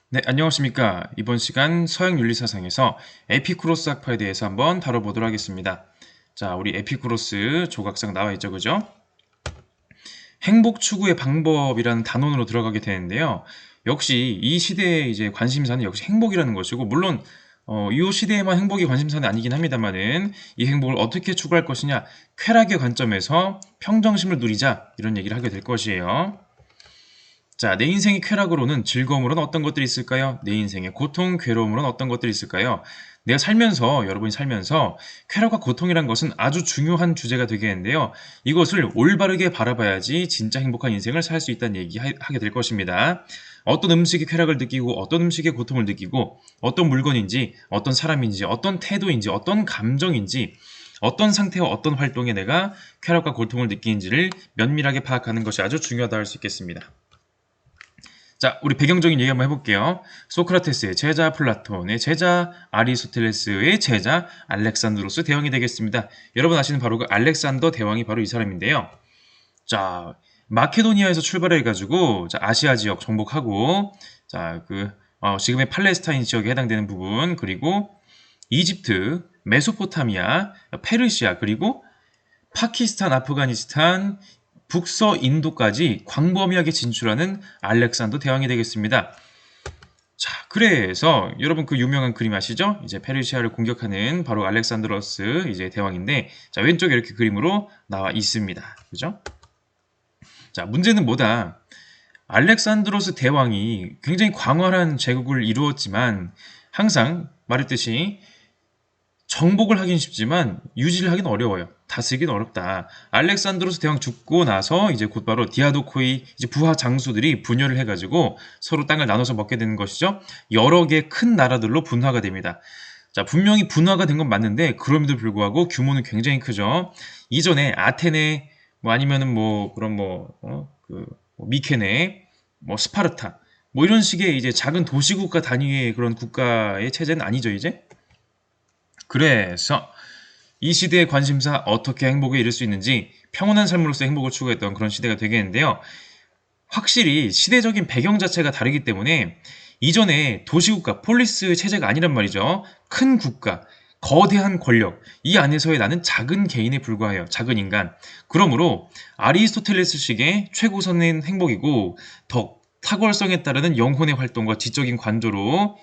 네, 안녕하십니까. 이번 시간 서양 윤리사상에서 에피쿠로스 학파에 대해서 한번 다뤄보도록 하겠습니다. 자, 우리 에피쿠로스 조각상 나와 있죠, 그죠? 행복 추구의 방법이라는 단원으로 들어가게 되는데요. 역시 이 시대의 이제 관심사는 역시 행복이라는 것이고, 물론 이 시대에만 행복이 관심사는 아니긴 합니다만은 이 행복을 어떻게 추구할 것이냐, 쾌락의 관점에서 평정심을 누리자 이런 얘기를 하게 될 것이에요. 자, 내 인생의 쾌락으로는 즐거움으로는 어떤 것들이 있을까요? 내 인생의 고통, 괴로움으로는 어떤 것들이 있을까요? 내가 살면서, 여러분이 살면서 쾌락과 고통이란 것은 아주 중요한 주제가 되겠는데요. 이것을 올바르게 바라봐야지 진짜 행복한 인생을 살 수 있다는 얘기하게 될 것입니다. 어떤 음식의 쾌락을 느끼고, 어떤 음식의 고통을 느끼고, 어떤 물건인지, 어떤 사람인지, 어떤 태도인지, 어떤 감정인지, 어떤 상태와 어떤 활동에 내가 쾌락과 고통을 느끼는지를 면밀하게 파악하는 것이 아주 중요하다 할 수 있겠습니다. 자, 우리 배경적인 얘기 한번 해볼게요. 소크라테스의 제자 플라톤의 제자 아리스토텔레스의 제자 알렉산드로스 대왕이 되겠습니다. 여러분 아시는 바로 그 알렉산더 대왕이 바로 이 사람인데요. 자, 마케도니아에서 출발해가지고 아시아 지역 정복하고 지금의 팔레스타인 지역에 해당되는 부분, 그리고 이집트, 메소포타미아, 페르시아, 그리고 파키스탄, 아프가니스탄, 북서 인도까지 광범위하게 진출하는 알렉산더 대왕이 되겠습니다. 자, 그래서 여러분 그 유명한 그림 아시죠? 이제 페르시아를 공격하는 바로 알렉산드로스 이제 대왕인데, 자, 왼쪽에 이렇게 그림으로 나와 있습니다. 그죠? 자, 문제는 뭐다? 알렉산드로스 대왕이 굉장히 광활한 제국을 이루었지만 항상 말했듯이 정복을 하긴 쉽지만 유지를 하긴 어려워요. 다스리긴 어렵다. 알렉산드로스 대왕 죽고 나서 이제 곧바로 디아도코의 이제 부하 장수들이 분열을 해가지고 서로 땅을 나눠서 먹게 되는 것이죠. 여러 개 큰 나라들로 분화가 됩니다. 자, 분명히 분화가 된 건 맞는데 그럼에도 불구하고 규모는 굉장히 크죠. 이전에 아테네 뭐 아니면은 뭐 그런 미케네, 뭐 스파르타 뭐 이런 식의 이제 작은 도시국가 단위의 그런 국가의 체제는 아니죠, 이제. 그래서 이 시대의 관심사 어떻게 행복에 이를 수 있는지 평온한 삶으로서 행복을 추구했던 그런 시대가 되겠는데요. 확실히 시대적인 배경 자체가 다르기 때문에 이전에 도시국가, 폴리스 체제가 아니란 말이죠. 큰 국가, 거대한 권력, 이 안에서의 나는 작은 개인에 불과해요. 작은 인간. 그러므로 아리스토텔레스식의 최고선은 행복이고 더 탁월성에 따르는 영혼의 활동과 지적인 관조로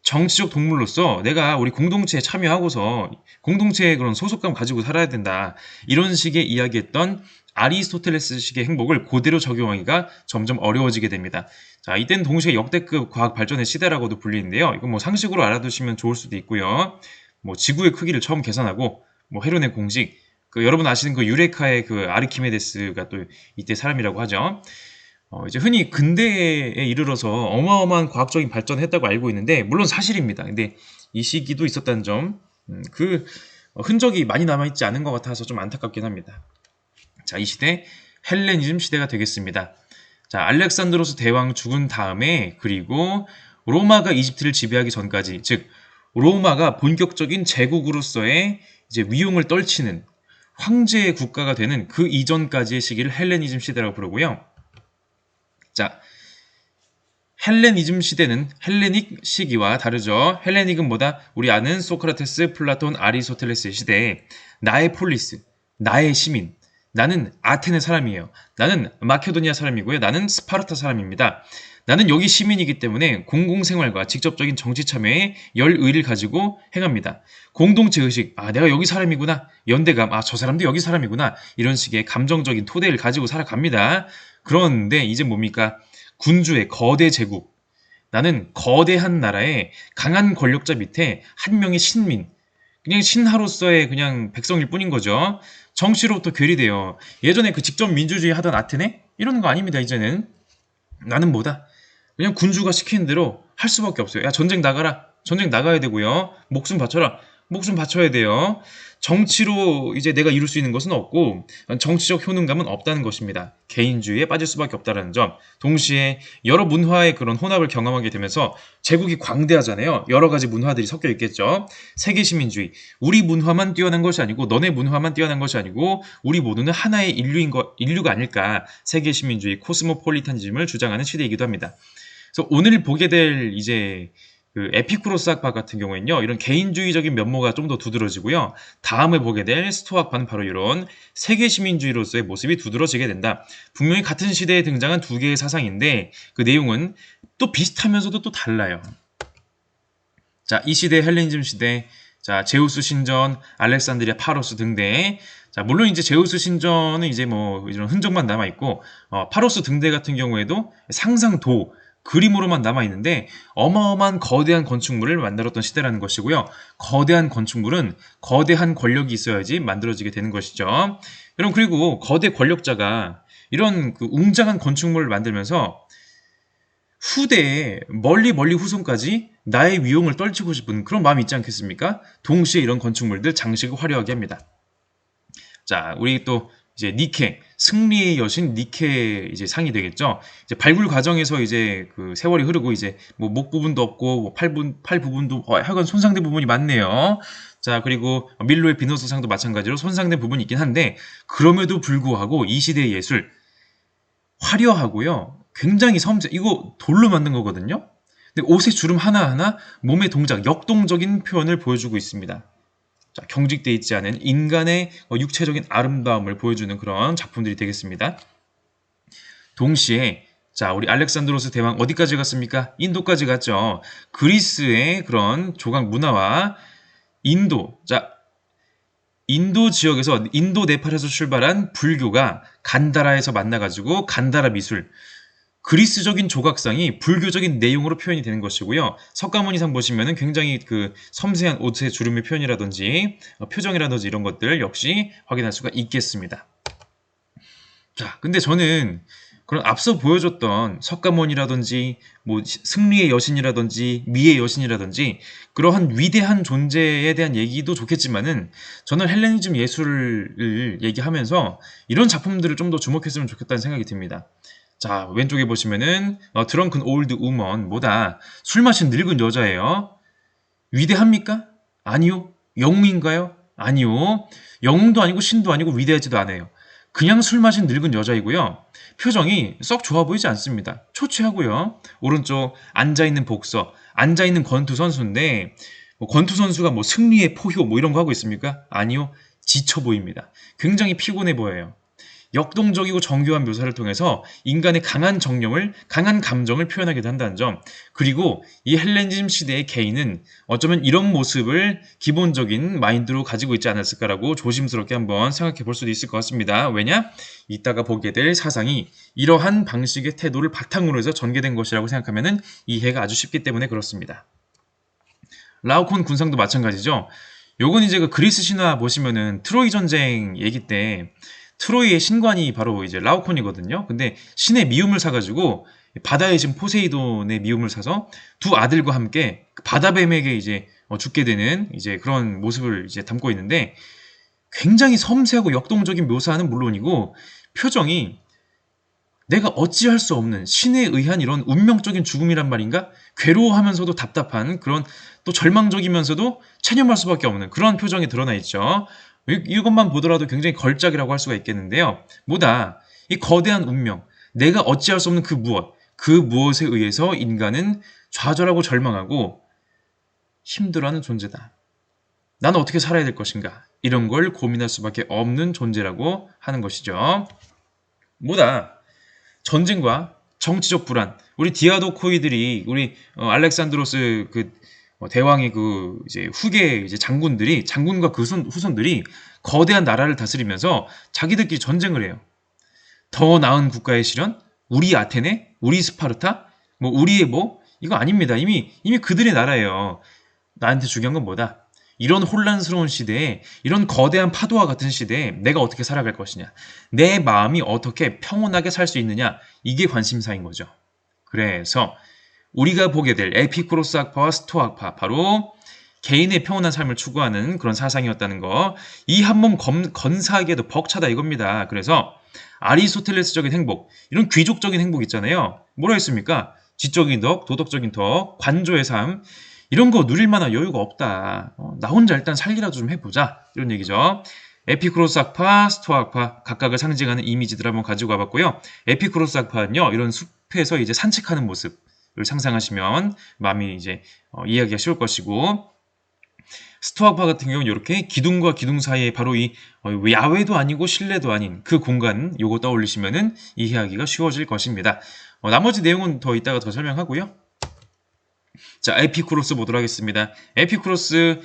정치적 동물로서 내가 우리 공동체에 참여하고서 공동체의 그런 소속감 가지고 살아야 된다. 이런 식의 이야기했던 아리스토텔레스식의 행복을 그대로 적용하기가 점점 어려워지게 됩니다. 자, 이때는 동시에 역대급 과학 발전의 시대라고도 불리는데요. 이거 뭐 상식으로 알아두시면 좋을 수도 있고요. 뭐 지구의 크기를 처음 계산하고 뭐 헤론의 공식, 그 여러분 아시는 그 유레카의 그 아르키메데스가 또 이때 사람이라고 하죠. 이제 흔히 근대에 이르러서 어마어마한 과학적인 발전을 했다고 알고 있는데, 물론 사실입니다. 근데 이 시기도 있었다는 점, 흔적이 많이 남아있지 않은 것 같아서 좀 안타깝긴 합니다. 자, 이 시대, 헬레니즘 시대가 되겠습니다. 자, 알렉산드로스 대왕 죽은 다음에, 그리고 로마가 이집트를 지배하기 전까지, 즉, 로마가 본격적인 제국으로서의 이제 위용을 떨치는 황제의 국가가 되는 그 이전까지의 시기를 헬레니즘 시대라고 부르고요. 자, 헬레니즘 시대는 헬레닉 시기와 다르죠. 헬레닉은 뭐다? 우리 아는 소크라테스, 플라톤, 아리스토텔레스의 시대에 나의 폴리스, 나의 시민, 나는 아테네 사람이에요. 나는 마케도니아 사람이고요. 나는 스파르타 사람입니다. 나는 여기 시민이기 때문에 공공생활과 직접적인 정치 참여에 열의를 가지고 행합니다. 공동체 의식, 아, 내가 여기 사람이구나. 연대감, 아, 저 사람도 여기 사람이구나. 이런 식의 감정적인 토대를 가지고 살아갑니다. 그런데 이제 뭡니까? 군주의 거대 제국. 나는 거대한 나라의 강한 권력자 밑에 한 명의 신민. 그냥 신하로서의 그냥 백성일 뿐인 거죠. 정치로부터 괴리돼요. 예전에 그 직접 민주주의 하던 아테네? 이러는 거 아닙니다, 이제는. 나는 뭐다? 그냥 군주가 시키는 대로 할 수밖에 없어요. 야, 전쟁 나가라. 전쟁 나가야 되고요. 목숨 바쳐라. 목숨 바쳐야 돼요. 정치로 이제 내가 이룰 수 있는 것은 없고 정치적 효능감은 없다는 것입니다. 개인주의에 빠질 수밖에 없다는 점. 동시에 여러 문화의 그런 혼합을 경험하게 되면서 제국이 광대하잖아요. 여러 가지 문화들이 섞여 있겠죠. 세계 시민주의. 우리 문화만 뛰어난 것이 아니고 너네 문화만 뛰어난 것이 아니고 우리 모두는 하나의 인류가 아닐까. 세계 시민주의 코스모폴리탄즘을 주장하는 시대이기도 합니다. 그래서 오늘 보게 될 이제 그 에피쿠로스 학파 같은 경우에는요, 이런 개인주의적인 면모가 좀 더 두드러지고요. 다음에 보게 될 스토아 학파는 바로 이런 세계 시민주의로서의 모습이 두드러지게 된다. 분명히 같은 시대에 등장한 두 개의 사상인데 그 내용은 또 비슷하면서도 또 달라요. 자, 이 시대 헬레니즘 시대, 자, 제우스 신전, 알렉산드리아 파로스 등대. 자, 물론 이제 제우스 신전은 이제 뭐 이런 흔적만 남아 있고, 파로스 등대 같은 경우에도 상상도 그림으로만 남아 있는데 어마어마한 거대한 건축물을 만들었던 시대라는 것이고요. 거대한 건축물은 거대한 권력이 있어야지 만들어지게 되는 것이죠. 여러분, 그리고 거대 권력자가 이런 그 웅장한 건축물을 만들면서 후대에 멀리 멀리 후손까지 나의 위용을 떨치고 싶은 그런 마음이 있지 않겠습니까? 동시에 이런 건축물들 장식을 화려하게 합니다. 자, 우리 또 이제 니케, 승리의 여신 니케 이제 상이 되겠죠. 이제 발굴 과정에서 이제 그 세월이 흐르고 이제 뭐 목 부분도 없고 뭐 팔 부분도 하여간 손상된 부분이 많네요. 자, 그리고 밀로의 비너스 상도 마찬가지로 손상된 부분이 있긴 한데 그럼에도 불구하고 이 시대의 예술 화려하고요. 굉장히 섬세. 이거 돌로 만든 거거든요. 근데 옷의 주름 하나하나 몸의 동작, 역동적인 표현을 보여주고 있습니다. 자, 경직되어 있지 않은 인간의 육체적인 아름다움을 보여주는 그런 작품들이 되겠습니다. 동시에 자, 우리 알렉산드로스 대왕 어디까지 갔습니까? 인도까지 갔죠. 그리스의 그런 조각 문화와 인도, 자, 인도 지역에서 인도 네팔에서 출발한 불교가 간다라에서 만나가지고 간다라 미술, 그리스적인 조각상이 불교적인 내용으로 표현이 되는 것이고요. 석가모니상 보시면은 굉장히 그 섬세한 옷의 주름의 표현이라든지 표정이라든지 이런 것들 역시 확인할 수가 있겠습니다. 자, 근데 저는 그런 앞서 보여줬던 석가모니라든지 뭐 승리의 여신이라든지 미의 여신이라든지 그러한 위대한 존재에 대한 얘기도 좋겠지만은 저는 헬레니즘 예술을 얘기하면서 이런 작품들을 좀 더 주목했으면 좋겠다는 생각이 듭니다. 자, 왼쪽에 보시면은 드렁큰 올드 우먼, 뭐다 술 마신 늙은 여자예요. 위대합니까? 아니요. 영웅인가요? 아니요. 영웅도 아니고 신도 아니고 위대하지도 않아요. 그냥 술 마신 늙은 여자이고요. 표정이 썩 좋아 보이지 않습니다. 초췌하고요. 오른쪽 앉아있는 복서, 앉아있는 권투 선수인데 뭐 권투 선수가 뭐 승리의 포효 뭐 이런 거 하고 있습니까? 아니요. 지쳐 보입니다. 굉장히 피곤해 보여요. 역동적이고 정교한 묘사를 통해서 인간의 강한 정령을, 강한 감정을 표현하기도 한다는 점. 그리고 이 헬레니즘 시대의 개인은 어쩌면 이런 모습을 기본적인 마인드로 가지고 있지 않았을까라고 조심스럽게 한번 생각해 볼 수도 있을 것 같습니다. 왜냐? 이따가 보게 될 사상이 이러한 방식의 태도를 바탕으로 해서 전개된 것이라고 생각하면 이해가 아주 쉽기 때문에 그렇습니다. 라오콘 군상도 마찬가지죠. 요건 이제 그 그리스 신화 보시면은 트로이 전쟁 얘기 때 트로이의 신관이 바로 이제 라오콘이거든요. 근데 신의 미움을 사가지고 바다의 신 포세이돈의 미움을 사서 두 아들과 함께 바다뱀에게 이제 죽게 되는 이제 그런 모습을 이제 담고 있는데 굉장히 섬세하고 역동적인 묘사는 물론이고 표정이 내가 어찌할 수 없는 신에 의한 이런 운명적인 죽음이란 말인가? 괴로워하면서도 답답한 그런 또 절망적이면서도 체념할 수밖에 없는 그런 표정이 드러나 있죠. 이것만 보더라도 굉장히 걸작이라고 할 수가 있겠는데요. 뭐다? 이 거대한 운명, 내가 어찌할 수 없는 그 무엇, 그 무엇에 의해서 인간은 좌절하고 절망하고 힘들어하는 존재다. 나는 어떻게 살아야 될 것인가? 이런 걸 고민할 수밖에 없는 존재라고 하는 것이죠. 뭐다? 전쟁과 정치적 불안, 우리 디아도코이들이 우리 알렉산드로스 그 대왕의 그 이제 후계 이제 장군들이 장군과 그 후손들이 거대한 나라를 다스리면서 자기들끼리 전쟁을 해요. 더 나은 국가의 실현? 우리 아테네? 우리 스파르타? 뭐 우리의 뭐? 이거 아닙니다. 이미 그들의 나라예요. 나한테 중요한 건 뭐다? 이런 혼란스러운 시대에 이런 거대한 파도와 같은 시대에 내가 어떻게 살아갈 것이냐, 내 마음이 어떻게 평온하게 살 수 있느냐, 이게 관심사인 거죠. 그래서 우리가 보게 될 에피쿠로스 학파와 스토아 학파, 바로 개인의 평온한 삶을 추구하는 그런 사상이었다는 거, 이 한 몸 건사하기에도 벅차다 이겁니다. 그래서 아리스토텔레스적인 행복, 이런 귀족적인 행복 있잖아요. 뭐라 했습니까? 지적인 덕, 도덕적인 덕, 관조의 삶, 이런 거 누릴 만한 여유가 없다. 나 혼자 일단 살기라도 좀 해보자. 이런 얘기죠. 에피쿠로스 학파, 스토아 학파 각각을 상징하는 이미지들 한번 가지고 와봤고요. 에피쿠로스 학파는요, 이런 숲에서 이제 산책하는 모습, 상상하시면 마음이 이제 이해하기가 쉬울 것이고, 스토아파 같은 경우는 이렇게 기둥과 기둥 사이에 바로 이 야외도 아니고 실내도 아닌 그 공간 요거 떠올리시면은 이해하기가 쉬워질 것입니다. 나머지 내용은 더 이따가 더 설명하고요. 자, 에피쿠로스 보도록 하겠습니다. 에피쿠로스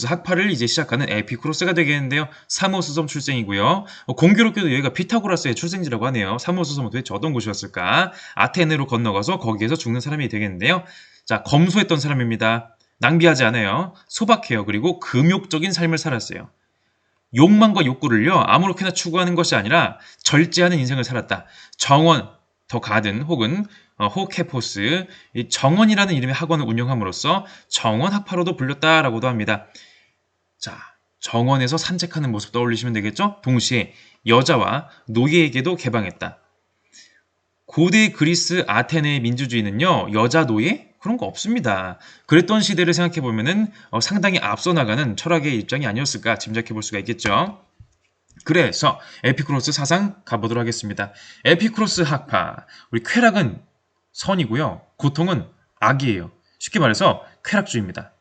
학파를 이제 시작하는 에피쿠로스가 되겠는데요. 사모스섬 출생이고요. 공교롭게도 여기가 피타고라스의 출생지라고 하네요. 사모스섬은 도대체 어떤 곳이었을까? 아테네로 건너가서 거기에서 죽는 사람이 되겠는데요. 자, 검소했던 사람입니다. 낭비하지 않아요. 소박해요. 그리고 금욕적인 삶을 살았어요. 욕망과 욕구를요, 아무렇게나 추구하는 것이 아니라 절제하는 인생을 살았다. 정원, 더 가든 혹은 호케포스, 이 정원이라는 이름의 학원을 운영함으로써 정원학파로도 불렸다라고도 합니다. 자, 정원에서 산책하는 모습 떠올리시면 되겠죠? 동시에 여자와 노예에게도 개방했다. 고대 그리스 아테네의 민주주의는요, 여자 노예? 그런 거 없습니다. 그랬던 시대를 생각해보면은 상당히 앞서 나가는 철학의 입장이 아니었을까 짐작해볼 수가 있겠죠. 그래서 에피쿠로스 사상 가보도록 하겠습니다. 에피쿠로스 학파, 우리 쾌락은 선이고요. 고통은 악이에요. 쉽게 말해서 쾌락주의입니다.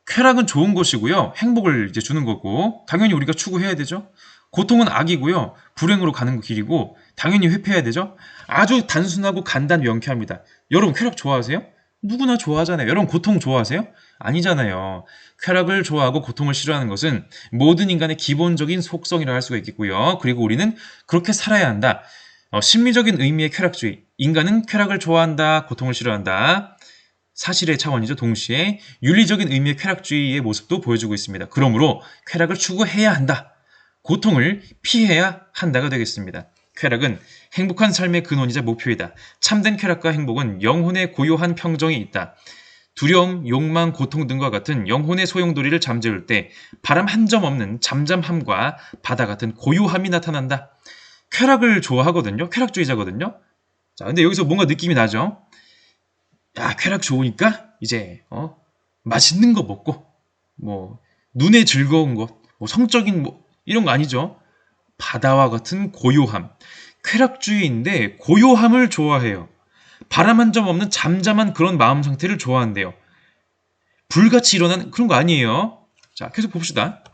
쾌락은 좋은 것이고요. 행복을 이제 주는 거고 당연히 우리가 추구해야 되죠. 고통은 악이고요. 불행으로 가는 길이고 당연히 회피해야 되죠. 아주 단순하고 간단 명쾌합니다. 여러분 쾌락 좋아하세요? 누구나 좋아하잖아요. 여러분 고통 좋아하세요? 아니잖아요. 쾌락을 좋아하고 고통을 싫어하는 것은 모든 인간의 기본적인 속성이라 할 수가 있겠고요. 그리고 우리는 그렇게 살아야 한다. 심리적인 의미의 쾌락주의. 인간은 쾌락을 좋아한다. 고통을 싫어한다. 사실의 차원이죠. 동시에 윤리적인 의미의 쾌락주의의 모습도 보여주고 있습니다. 그러므로 쾌락을 추구해야 한다. 고통을 피해야 한다가 되겠습니다. 쾌락은 행복한 삶의 근원이자 목표이다. 참된 쾌락과 행복은 영혼의 고요한 평정이 있다. 두려움, 욕망, 고통 등과 같은 영혼의 소용돌이를 잠재울 때 바람 한 점 없는 잠잠함과 바다 같은 고요함이 나타난다. 쾌락을 좋아하거든요. 쾌락주의자거든요. 자, 근데 여기서 뭔가 느낌이 나죠? 야, 쾌락 좋으니까 이제 맛있는 거 먹고 뭐 눈에 즐거운 것, 뭐 성적인 뭐 이런 거 아니죠? 바다와 같은 고요함. 쾌락주의인데 고요함을 좋아해요. 바람 한 점 없는 잠잠한 그런 마음 상태를 좋아한대요. 불같이 일어나는 그런 거 아니에요. 자, 계속 봅시다.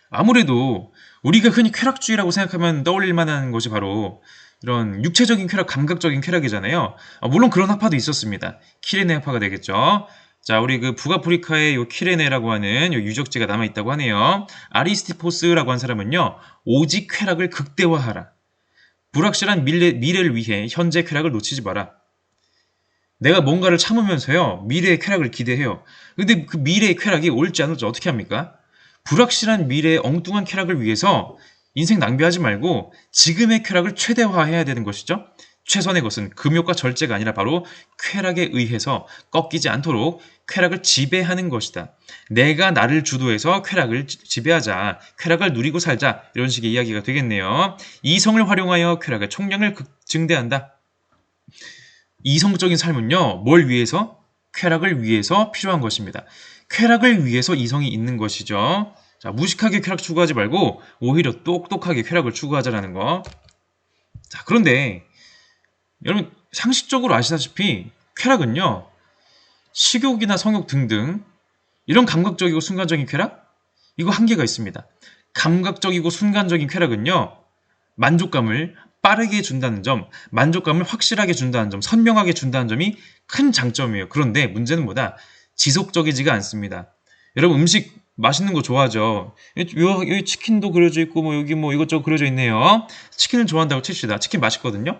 아무래도 우리가 흔히 쾌락주의라고 생각하면 떠올릴 만한 것이 바로 이런 육체적인 쾌락, 감각적인 쾌락이잖아요. 물론 그런 학파도 있었습니다. 키레네 학파가 되겠죠. 자, 우리 그 북아프리카의 요 키레네라고 하는 요 유적지가 남아있다고 하네요. 아리스티포스라고 한 사람은요, 오직 쾌락을 극대화하라. 불확실한 미래를 위해 현재 쾌락을 놓치지 마라. 내가 뭔가를 참으면서요, 미래의 쾌락을 기대해요. 근데 그 미래의 쾌락이 올지 안 올지 어떻게 합니까? 불확실한 미래의 엉뚱한 쾌락을 위해서 인생 낭비하지 말고 지금의 쾌락을 최대화해야 되는 것이죠. 최선의 것은 금욕과 절제가 아니라 바로 쾌락에 의해서 꺾이지 않도록 쾌락을 지배하는 것이다. 내가 나를 주도해서 쾌락을 지배하자. 쾌락을 누리고 살자. 이런 식의 이야기가 되겠네요. 이성을 활용하여 쾌락의 총량을 증대한다. 이성적인 삶은요. 뭘 위해서? 쾌락을 위해서 필요한 것입니다. 쾌락을 위해서 이성이 있는 것이죠. 자, 무식하게 쾌락 추구하지 말고 오히려 똑똑하게 쾌락을 추구하자라는 거. 자, 그런데 여러분 상식적으로 아시다시피 쾌락은요. 식욕이나 성욕 등등 이런 감각적이고 순간적인 쾌락? 이거 한계가 있습니다. 감각적이고 순간적인 쾌락은요. 만족감을 빠르게 준다는 점, 만족감을 확실하게 준다는 점, 선명하게 준다는 점이 큰 장점이에요. 그런데 문제는 뭐다? 지속적이지가 않습니다. 여러분 음식 맛있는 거 좋아하죠? 여기 치킨도 그려져 있고 뭐 여기 뭐 이것저것 그려져 있네요. 치킨을 좋아한다고 칩시다. 치킨 맛있거든요?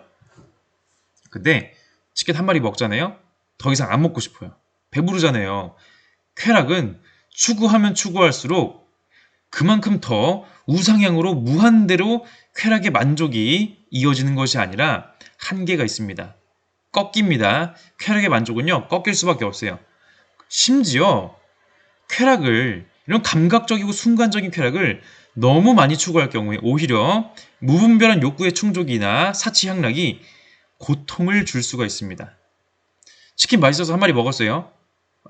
근데 치킨 한 마리 먹잖아요? 더 이상 안 먹고 싶어요. 배부르잖아요. 쾌락은 추구하면 추구할수록 그만큼 더 우상향으로 무한대로 쾌락의 만족이 이어지는 것이 아니라 한계가 있습니다. 꺾입니다. 쾌락의 만족은요, 꺾일 수밖에 없어요. 심지어 쾌락을, 이런 감각적이고 순간적인 쾌락을 너무 많이 추구할 경우에 오히려 무분별한 욕구의 충족이나 사치향락이 고통을 줄 수가 있습니다. 치킨 맛있어서 한 마리 먹었어요.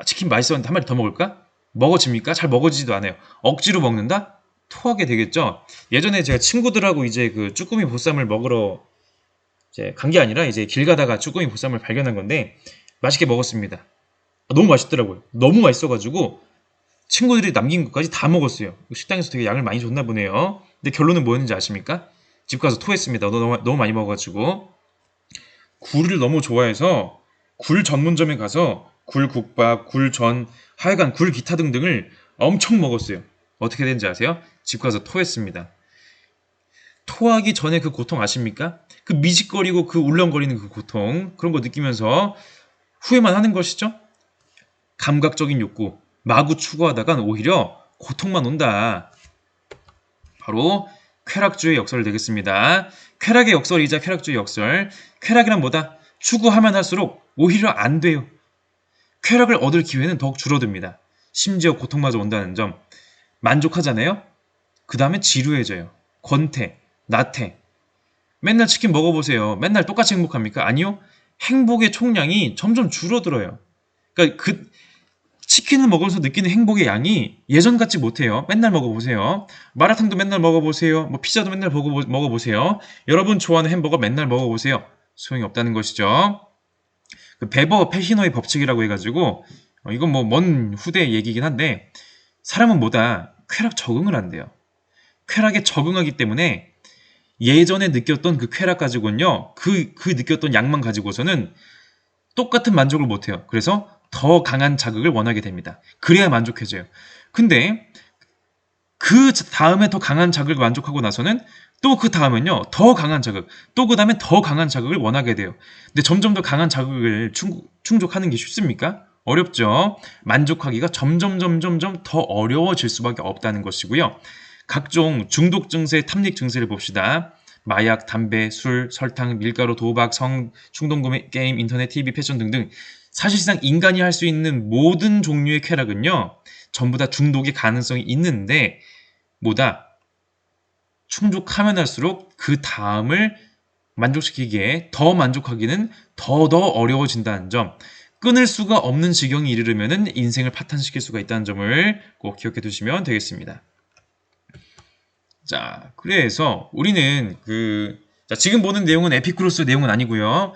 치킨 맛있었는데 한 마리 더 먹을까? 먹어집니까? 잘 먹어지지도 않아요. 억지로 먹는다? 토하게 되겠죠? 예전에 제가 친구들하고 이제 그 쭈꾸미 보쌈을 먹으러 이제 간 게 아니라 이제 길 가다가 쭈꾸미 보쌈을 발견한 건데 맛있게 먹었습니다. 너무 맛있더라고요. 너무 맛있어가지고 친구들이 남긴 것까지 다 먹었어요. 식당에서 되게 양을 많이 줬나 보네요. 근데 결론은 뭐였는지 아십니까? 집 가서 토했습니다. 너무 많이 먹어가지고. 굴을 너무 좋아해서 굴 전문점에 가서 굴국밥, 굴전, 하여간 굴 기타 등등을 엄청 먹었어요. 어떻게 된지 아세요? 집 가서 토했습니다. 토하기 전에 그 고통 아십니까? 그 미직거리고 그 울렁거리는 그 고통, 그런 거 느끼면서 후회만 하는 것이죠? 감각적인 욕구, 마구 추구하다간 오히려 고통만 온다. 바로 쾌락주의 역설 되겠습니다. 쾌락의 역설이자 쾌락주의 역설. 쾌락이란 뭐다? 추구하면 할수록 오히려 안 돼요. 쾌락을 얻을 기회는 더욱 줄어듭니다. 심지어 고통마저 온다는 점. 만족하잖아요? 그 다음에 지루해져요. 권태, 나태. 맨날 치킨 먹어보세요. 맨날 똑같이 행복합니까? 아니요. 행복의 총량이 점점 줄어들어요. 그러니까 그 치킨을 먹으면서 느끼는 행복의 양이 예전 같지 못해요. 맨날 먹어보세요. 마라탕도 맨날 먹어보세요. 뭐 피자도 맨날 먹어보세요. 여러분 좋아하는 햄버거 맨날 먹어보세요. 소용이 없다는 것이죠. 그 베버 페히너의 법칙이라고 해가지고 이건 뭐 먼 후대 얘기긴 한데 사람은 뭐다 쾌락 적응을 한대요. 쾌락에 적응하기 때문에 예전에 느꼈던 그 쾌락 가지고는요. 그 느꼈던 양만 가지고서는 똑같은 만족을 못해요. 그래서 더 강한 자극을 원하게 됩니다. 그래야 만족해져요. 근데 그 다음에 더 강한 자극을 만족하고 나서는 또 그 다음은요. 더 강한 자극, 또 그 다음에 더 강한 자극을 원하게 돼요. 근데 점점 더 강한 자극을 충족하는 게 쉽습니까? 어렵죠. 만족하기가 점점 더 어려워질 수밖에 없다는 것이고요. 각종 중독 증세, 탐닉 증세를 봅시다. 마약, 담배, 술, 설탕, 밀가루, 도박, 성, 충동구매, 게임, 인터넷, TV, 패션 등등 사실상 인간이 할 수 있는 모든 종류의 쾌락은요. 전부 다 중독의 가능성이 있는데 뭐다? 충족하면 할수록 그 다음을 만족시키기에 더 만족하기는 더 어려워진다는 점. 끊을 수가 없는 지경이 이르르면 인생을 파탄시킬 수가 있다는 점을 꼭 기억해 두시면 되겠습니다. 자, 그래서 우리는 지금 보는 내용은 에피쿠로스 내용은 아니고요.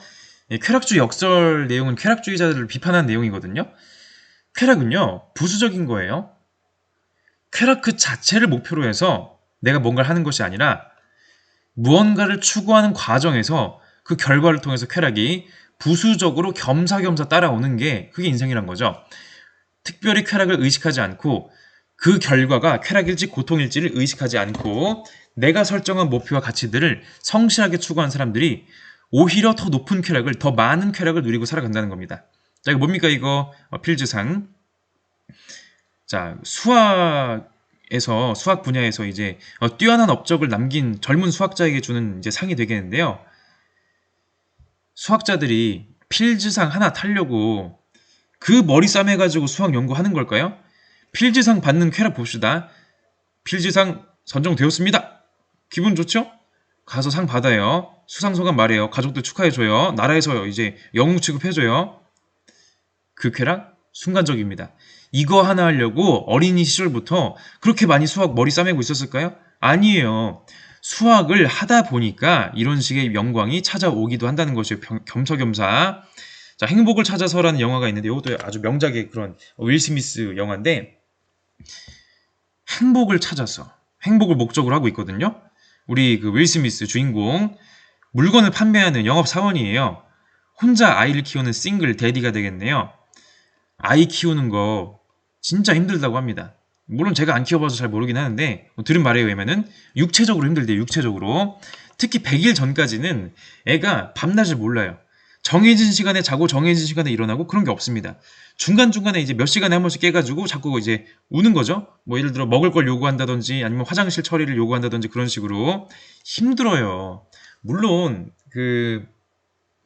쾌락주의 역설 내용은 쾌락주의자들을 비판한 내용이거든요. 쾌락은요, 부수적인 거예요. 쾌락 그 자체를 목표로 해서 내가 뭔가를 하는 것이 아니라 무언가를 추구하는 과정에서 그 결과를 통해서 쾌락이 부수적으로 겸사겸사 따라오는 게 그게 인생이란 거죠. 특별히 쾌락을 의식하지 않고 그 결과가 쾌락일지 고통일지를 의식하지 않고 내가 설정한 목표와 가치들을 성실하게 추구한 사람들이 오히려 더 높은 쾌락을, 더 많은 쾌락을 누리고 살아간다는 겁니다. 자, 이거 뭡니까 이거? 필즈상. 자, 수학 분야에서 이제 뛰어난 업적을 남긴 젊은 수학자에게 주는 이제 상이 되겠는데요. 수학자들이 필즈상 하나 타려고 그 머리 싸매가지고 수학 연구하는 걸까요? 필즈상 받는 쾌락 봅시다. 필즈상 선정되었습니다. 기분 좋죠? 가서 상 받아요. 수상소감 말해요. 가족들 축하해줘요. 나라에서 이제 영웅 취급해줘요. 그 쾌락 순간적입니다. 이거 하나 하려고 어린이 시절부터 그렇게 많이 수학 머리 싸매고 있었을까요? 아니에요. 수학을 하다 보니까 이런 식의 영광이 찾아오기도 한다는 것이에요. 겸사겸사. 자, 행복을 찾아서라는 영화가 있는데 이것도 아주 명작의 그런 윌 스미스 영화인데 행복을 찾아서 행복을 목적으로 하고 있거든요. 우리 그 윌 스미스 주인공 물건을 판매하는 영업사원이에요. 혼자 아이를 키우는 싱글 데디가 되겠네요. 아이 키우는 거 진짜 힘들다고 합니다. 물론 제가 안 키워봐서 잘 모르긴 하는데 들은 말에 의하면은 육체적으로 힘들대요. 육체적으로. 특히 100일 전까지는 애가 밤낮을 몰라요. 정해진 시간에 자고 정해진 시간에 일어나고 그런 게 없습니다. 중간중간에 이제 몇 시간에 한 번씩 깨가지고 자꾸 이제 우는 거죠. 뭐 예를 들어 먹을 걸 요구한다든지 아니면 화장실 처리를 요구한다든지 그런 식으로 힘들어요. 물론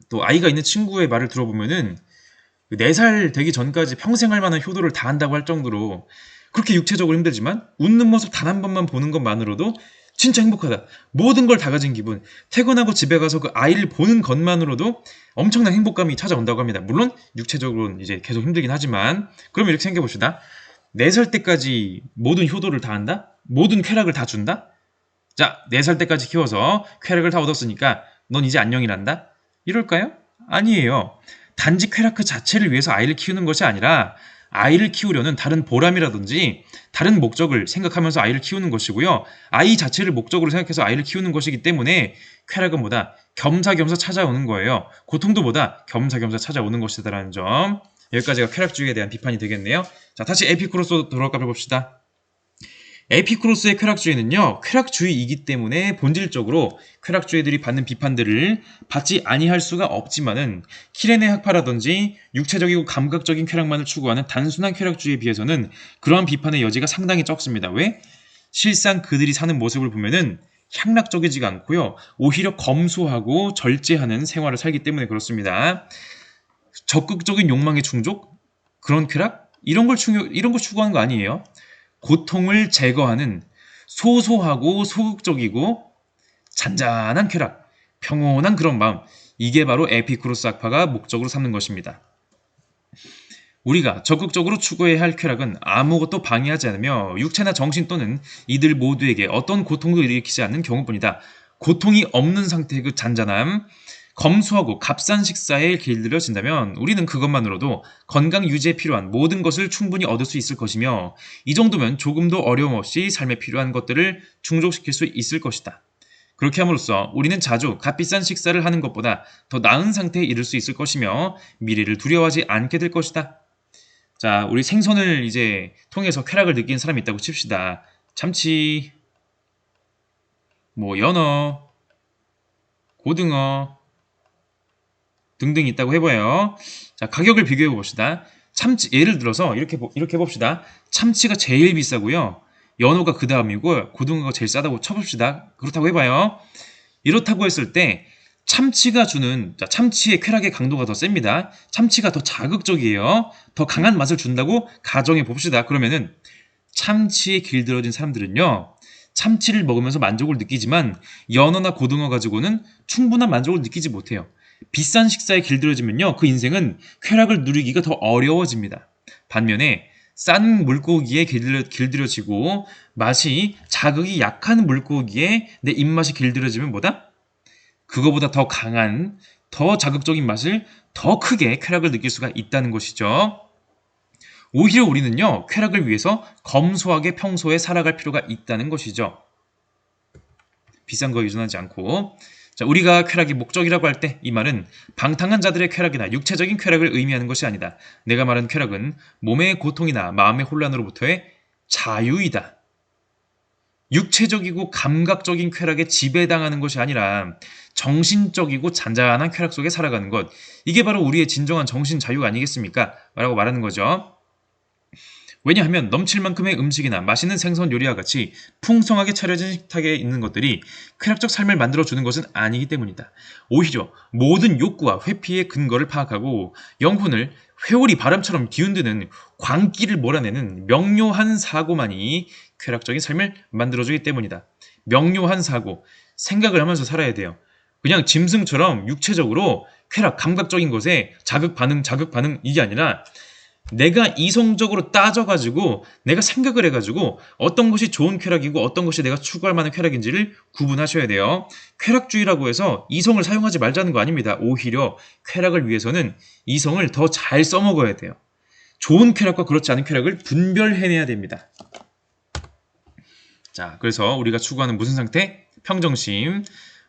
또 아이가 있는 친구의 말을 들어보면은 4살 되기 전까지 평생 할 만한 효도를 다 한다고 할 정도로 그렇게 육체적으로 힘들지만 웃는 모습 단 한 번만 보는 것만으로도 진짜 행복하다. 모든 걸 다 가진 기분. 퇴근하고 집에 가서 그 아이를 보는 것만으로도 엄청난 행복감이 찾아온다고 합니다. 물론 육체적으로는 이제 계속 힘들긴 하지만 그럼 이렇게 생각해봅시다. 4살 때까지 모든 효도를 다 한다? 모든 쾌락을 다 준다? 자, 4살 때까지 키워서 쾌락을 다 얻었으니까 넌 이제 안녕이란다? 이럴까요? 아니에요. 단지 쾌락 그 자체를 위해서 아이를 키우는 것이 아니라 아이를 키우려는 다른 보람이라든지 다른 목적을 생각하면서 아이를 키우는 것이고요. 아이 자체를 목적으로 생각해서 아이를 키우는 것이기 때문에 쾌락은 뭐다? 겸사겸사 찾아오는 거예요. 고통도 뭐다? 겸사겸사 찾아오는 것이다라는 점. 여기까지가 쾌락주의에 대한 비판이 되겠네요. 자, 다시 에피쿠로스 돌아가 봅시다. 에피쿠로스의 쾌락주의는요, 쾌락주의이기 때문에 본질적으로 쾌락주의들이 받는 비판들을 받지 아니할 수가 없지만은 키레네 학파라든지 육체적이고 감각적인 쾌락만을 추구하는 단순한 쾌락주의에 비해서는 그러한 비판의 여지가 상당히 적습니다. 왜? 실상 그들이 사는 모습을 보면은 향락적이지가 않고요, 오히려 검소하고 절제하는 생활을 살기 때문에 그렇습니다. 적극적인 욕망의 충족? 그런 쾌락? 이런 걸 추구하는 거 아니에요. 고통을 제거하는 소소하고 소극적이고 잔잔한 쾌락, 평온한 그런 마음, 이게 바로 에피쿠로스 학파가 목적으로 삼는 것입니다. 우리가 적극적으로 추구해야 할 쾌락은 아무것도 방해하지 않으며 육체나 정신 또는 이들 모두에게 어떤 고통도 일으키지 않는 경우뿐이다. 고통이 없는 상태의 그 잔잔함, 검소하고 값싼 식사에 길들여진다면 우리는 그것만으로도 건강 유지에 필요한 모든 것을 충분히 얻을 수 있을 것이며 이 정도면 조금도 어려움 없이 삶에 필요한 것들을 충족시킬 수 있을 것이다. 그렇게 함으로써 우리는 자주 값비싼 식사를 하는 것보다 더 나은 상태에 이를 수 있을 것이며 미래를 두려워하지 않게 될 것이다. 자, 우리 생선을 이제 통해서 쾌락을 느끼는 사람이 있다고 칩시다. 참치, 연어, 고등어 등등 있다고 해봐요. 자, 가격을 비교해 봅시다. 참치, 예를 들어서 이렇게 봅시다. 참치가 제일 비싸고요. 연어가 그 다음이고 고등어가 제일 싸다고 쳐봅시다. 그렇다고 해봐요. 이렇다고 했을 때 참치가 주는, 참치의 쾌락의 강도가 더 셉니다. 참치가 더 자극적이에요. 더 강한 맛을 준다고 가정해 봅시다. 그러면은 참치에 길들여진 사람들은요, 참치를 먹으면서 만족을 느끼지만 연어나 고등어 가지고는 충분한 만족을 느끼지 못해요. 비싼 식사에 길들여지면요, 그 인생은 쾌락을 누리기가 더 어려워집니다. 반면에 싼 물고기에 길들여지고 맛이 자극이 약한 물고기에 내 입맛이 길들여지면 뭐다? 그거보다 더 강한, 더 자극적인 맛을 더 크게 쾌락을 느낄 수가 있다는 것이죠. 오히려 우리는요, 쾌락을 위해서 검소하게 평소에 살아갈 필요가 있다는 것이죠. 비싼 거에 의존하지 않고. 자, 우리가 쾌락이 목적이라고 할 때 이 말은 방탕한 자들의 쾌락이나 육체적인 쾌락을 의미하는 것이 아니다. 내가 말하는 쾌락은 몸의 고통이나 마음의 혼란으로부터의 자유이다. 육체적이고 감각적인 쾌락에 지배당하는 것이 아니라 정신적이고 잔잔한 쾌락 속에 살아가는 것, 이게 바로 우리의 진정한 정신 자유가 아니겠습니까? 라고 말하는 거죠. 왜냐하면 넘칠 만큼의 음식이나 맛있는 생선 요리와 같이 풍성하게 차려진 식탁에 있는 것들이 쾌락적 삶을 만들어주는 것은 아니기 때문이다. 오히려 모든 욕구와 회피의 근거를 파악하고 영혼을 회오리 바람처럼 뒤흔드는 광기를 몰아내는 명료한 사고만이 쾌락적인 삶을 만들어주기 때문이다. 명료한 사고, 생각을 하면서 살아야 돼요. 그냥 짐승처럼 육체적으로 쾌락, 감각적인 것에 자극 반응 이게 아니라 내가 이성적으로 따져가지고 내가 생각을 해가지고 어떤 것이 좋은 쾌락이고 어떤 것이 내가 추구할 만한 쾌락인지를 구분하셔야 돼요. 쾌락주의라고 해서 이성을 사용하지 말자는 거 아닙니다. 오히려 쾌락을 위해서는 이성을 더 잘 써먹어야 돼요. 좋은 쾌락과 그렇지 않은 쾌락을 분별해내야 됩니다. 자, 그래서 우리가 추구하는 무슨 상태? 평정심.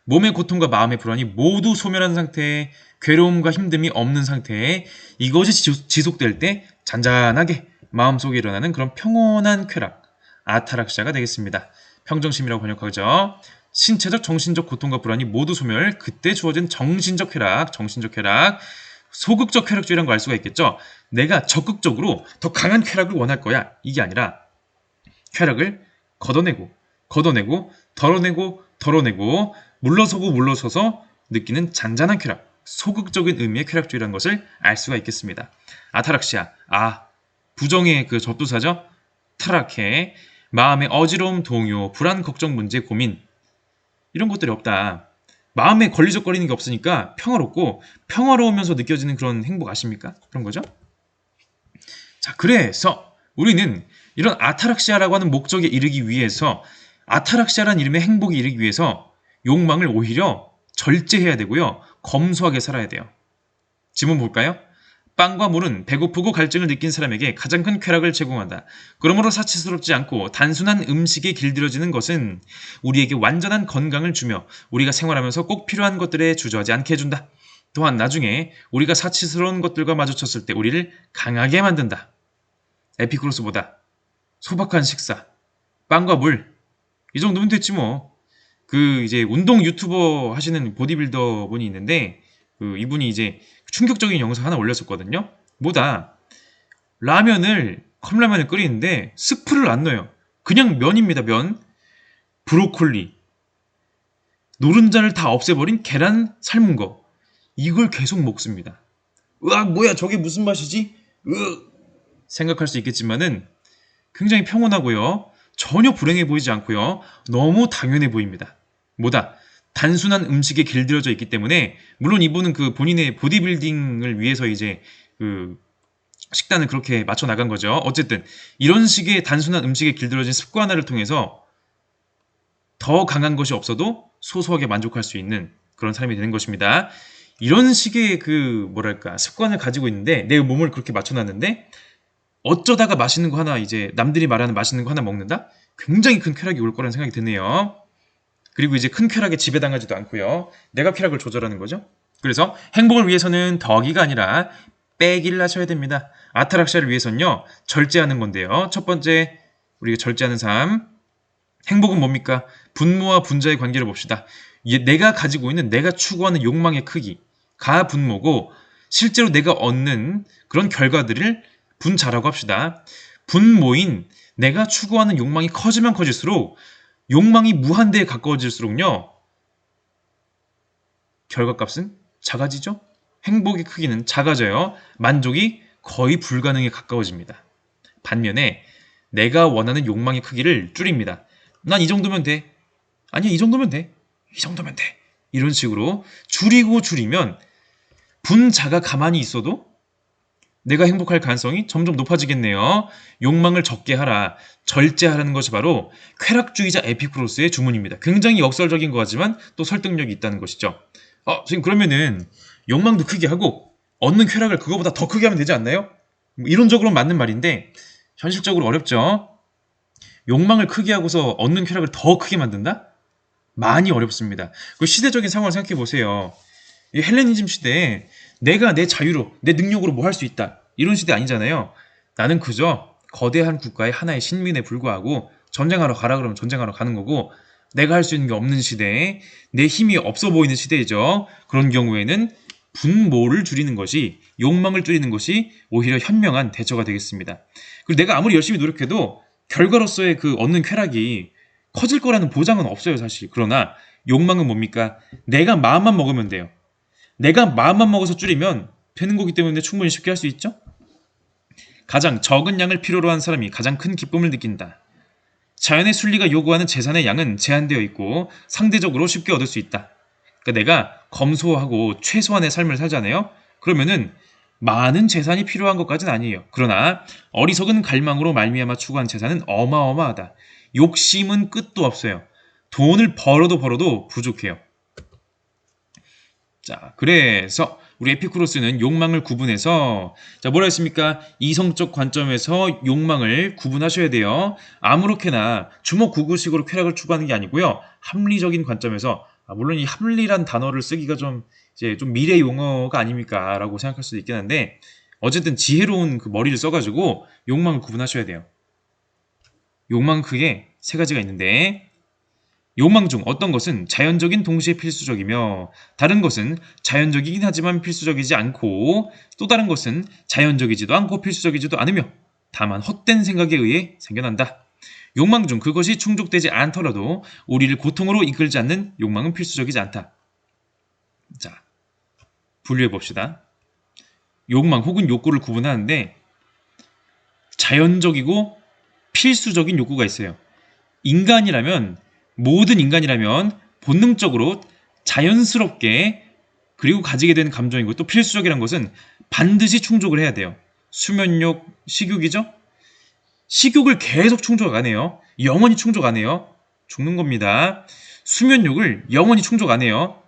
몸의 고통과 마음의 불안이 모두 소멸한 상태에 괴로움과 힘듦이 없는 상태에 이것이 지속될 때 잔잔하게 마음속에 일어나는 그런 평온한 쾌락, 아타락시아가 되겠습니다. 평정심이라고 번역하죠. 신체적, 정신적 고통과 불안이 모두 소멸, 그때 주어진 정신적 쾌락, 소극적 쾌락주의라는 걸 알 수가 있겠죠. 내가 적극적으로 더 강한 쾌락을 원할 거야. 이게 아니라 쾌락을 걷어내고, 덜어내고, 물러서서 느끼는 잔잔한 쾌락, 소극적인 의미의 쾌락주의라는 것을 알 수가 있겠습니다. 아타락시아, 부정의 그 접두사죠. 타락해, 마음의 어지러움, 동요, 불안, 걱정, 문제, 고민, 이런 것들이 없다. 마음에 걸리적거리는 게 없으니까 평화로우면서 느껴지는 그런 행복 아십니까? 그런 거죠. 자, 그래서 우리는 이런 아타락시아라고 하는 목적에 이르기 위해서, 아타락시아라는 이름의 행복에 이르기 위해서 욕망을 오히려 절제해야 되고요. 검소하게 살아야 돼요. 지문 볼까요? 빵과 물은 배고프고 갈증을 느낀 사람에게 가장 큰 쾌락을 제공한다. 그러므로 사치스럽지 않고 단순한 음식에 길들여지는 것은 우리에게 완전한 건강을 주며 우리가 생활하면서 꼭 필요한 것들에 주저하지 않게 해준다. 또한 나중에 우리가 사치스러운 것들과 마주쳤을 때 우리를 강하게 만든다. 에피쿠로스보다 소박한 식사, 빵과 물, 이 정도면 됐지 뭐. 이제 운동 유튜버 하시는 보디빌더 분이 있는데 이분이 이제 충격적인 영상 하나 올렸었거든요. 뭐다 컵라면을 끓이는데 스프를 안 넣어요. 그냥 면입니다. 면, 브로콜리, 노른자를 다 없애버린 계란 삶은 거, 이걸 계속 먹습니다. 으악, 뭐야 저게 무슨 맛이지? 생각할 수 있겠지만은 굉장히 평온하고요. 전혀 불행해 보이지 않고요. 너무 당연해 보입니다. 뭐다? 단순한 음식에 길들여져 있기 때문에, 물론 이분은 본인의 보디빌딩을 위해서 이제 식단을 그렇게 맞춰 나간 거죠. 어쨌든 이런 식의 단순한 음식에 길들여진 습관화를 통해서 더 강한 것이 없어도 소소하게 만족할 수 있는 그런 사람이 되는 것입니다. 이런 식의 습관을 가지고 있는데, 내 몸을 그렇게 맞춰놨는데 어쩌다가 맛있는 거 하나, 이제 남들이 말하는 맛있는 거 하나 먹는다? 굉장히 큰 쾌락이 올 거라는 생각이 드네요. 그리고 이제 큰 쾌락에 지배당하지도 않고요. 내가 쾌락을 조절하는 거죠. 그래서 행복을 위해서는 더하기가 아니라 빼기를 하셔야 됩니다. 아타락샤를 위해서는요, 절제하는 건데요. 첫 번째, 우리가 절제하는 삶. 행복은 뭡니까? 분모와 분자의 관계를 봅시다. 내가 가지고 있는, 내가 추구하는 욕망의 크기, 가 분모고, 실제로 내가 얻는 그런 결과들을 분자라고 합시다. 분모인 내가 추구하는 욕망이 커지면 커질수록, 욕망이 무한대에 가까워질수록요, 결과값은 작아지죠? 행복의 크기는 작아져요. 만족이 거의 불가능에 가까워집니다. 반면에 내가 원하는 욕망의 크기를 줄입니다. 난 이 정도면 돼. 아니야, 이 정도면 돼. 이 정도면 돼. 이런 식으로 줄이면 분자가 가만히 있어도 내가 행복할 가능성이 점점 높아지겠네요. 욕망을 적게 하라, 절제하라는 것이 바로 쾌락주의자 에피쿠로스의 주문입니다. 굉장히 역설적인 것 같지만 또 설득력이 있다는 것이죠. 지금 그러면은 욕망도 크게 하고 얻는 쾌락을 그거보다 더 크게 하면 되지 않나요? 이론적으로는 맞는 말인데 현실적으로 어렵죠. 욕망을 크게 하고서 얻는 쾌락을 더 크게 만든다? 많이 어렵습니다. 그 시대적인 상황을 생각해 보세요. 이 헬레니즘 시대에 내가 내 자유로, 내 능력으로 뭐 할 수 있다, 이런 시대 아니잖아요. 나는 그저 거대한 국가의 하나의 신민에 불과하고 전쟁하러 가라 그러면 전쟁하러 가는 거고, 내가 할 수 있는 게 없는 시대에, 내 힘이 없어 보이는 시대이죠. 그런 경우에는 분모를 줄이는 것이, 욕망을 줄이는 것이 오히려 현명한 대처가 되겠습니다. 그리고 내가 아무리 열심히 노력해도 결과로서의 얻는 쾌락이 커질 거라는 보장은 없어요, 사실. 그러나 욕망은 뭡니까? 내가 마음만 먹으면 돼요. 내가 마음만 먹어서 줄이면 되는 거기 때문에 충분히 쉽게 할 수 있죠? 가장 적은 양을 필요로 한 사람이 가장 큰 기쁨을 느낀다. 자연의 순리가 요구하는 재산의 양은 제한되어 있고 상대적으로 쉽게 얻을 수 있다. 그러니까 내가 검소하고 최소한의 삶을 살잖아요? 그러면은 많은 재산이 필요한 것까지는 아니에요. 그러나 어리석은 갈망으로 말미암아 추구한 재산은 어마어마하다. 욕심은 끝도 없어요. 돈을 벌어도 부족해요. 자, 그래서 우리 에피쿠로스는 욕망을 구분해서, 뭐라 했습니까? 이성적 관점에서 욕망을 구분하셔야 돼요. 아무렇게나 주먹구구식으로 쾌락을 추구하는 게 아니고요. 합리적인 관점에서, 물론 이 합리란 단어를 쓰기가 좀 미래 용어가 아닙니까? 라고 생각할 수도 있긴 한데, 어쨌든 지혜로운 머리를 써가지고 욕망을 구분하셔야 돼요. 욕망은 크게 세 가지가 있는데, 욕망 중 어떤 것은 자연적인 동시에 필수적이며, 다른 것은 자연적이긴 하지만 필수적이지 않고, 또 다른 것은 자연적이지도 않고 필수적이지도 않으며 다만 헛된 생각에 의해 생겨난다. 욕망 중 그것이 충족되지 않더라도 우리를 고통으로 이끌지 않는 욕망은 필수적이지 않다. 자, 분류해 봅시다. 욕망 혹은 욕구를 구분하는데, 자연적이고 필수적인 욕구가 있어요. 모든 인간이라면 본능적으로 자연스럽게 그리고 가지게 되는 감정이고, 또 필수적이란 것은 반드시 충족을 해야 돼요. 수면욕, 식욕이죠? 식욕을 계속 충족 안 해요. 영원히 충족 안 해요. 죽는 겁니다. 수면욕을 영원히 충족 안 해요.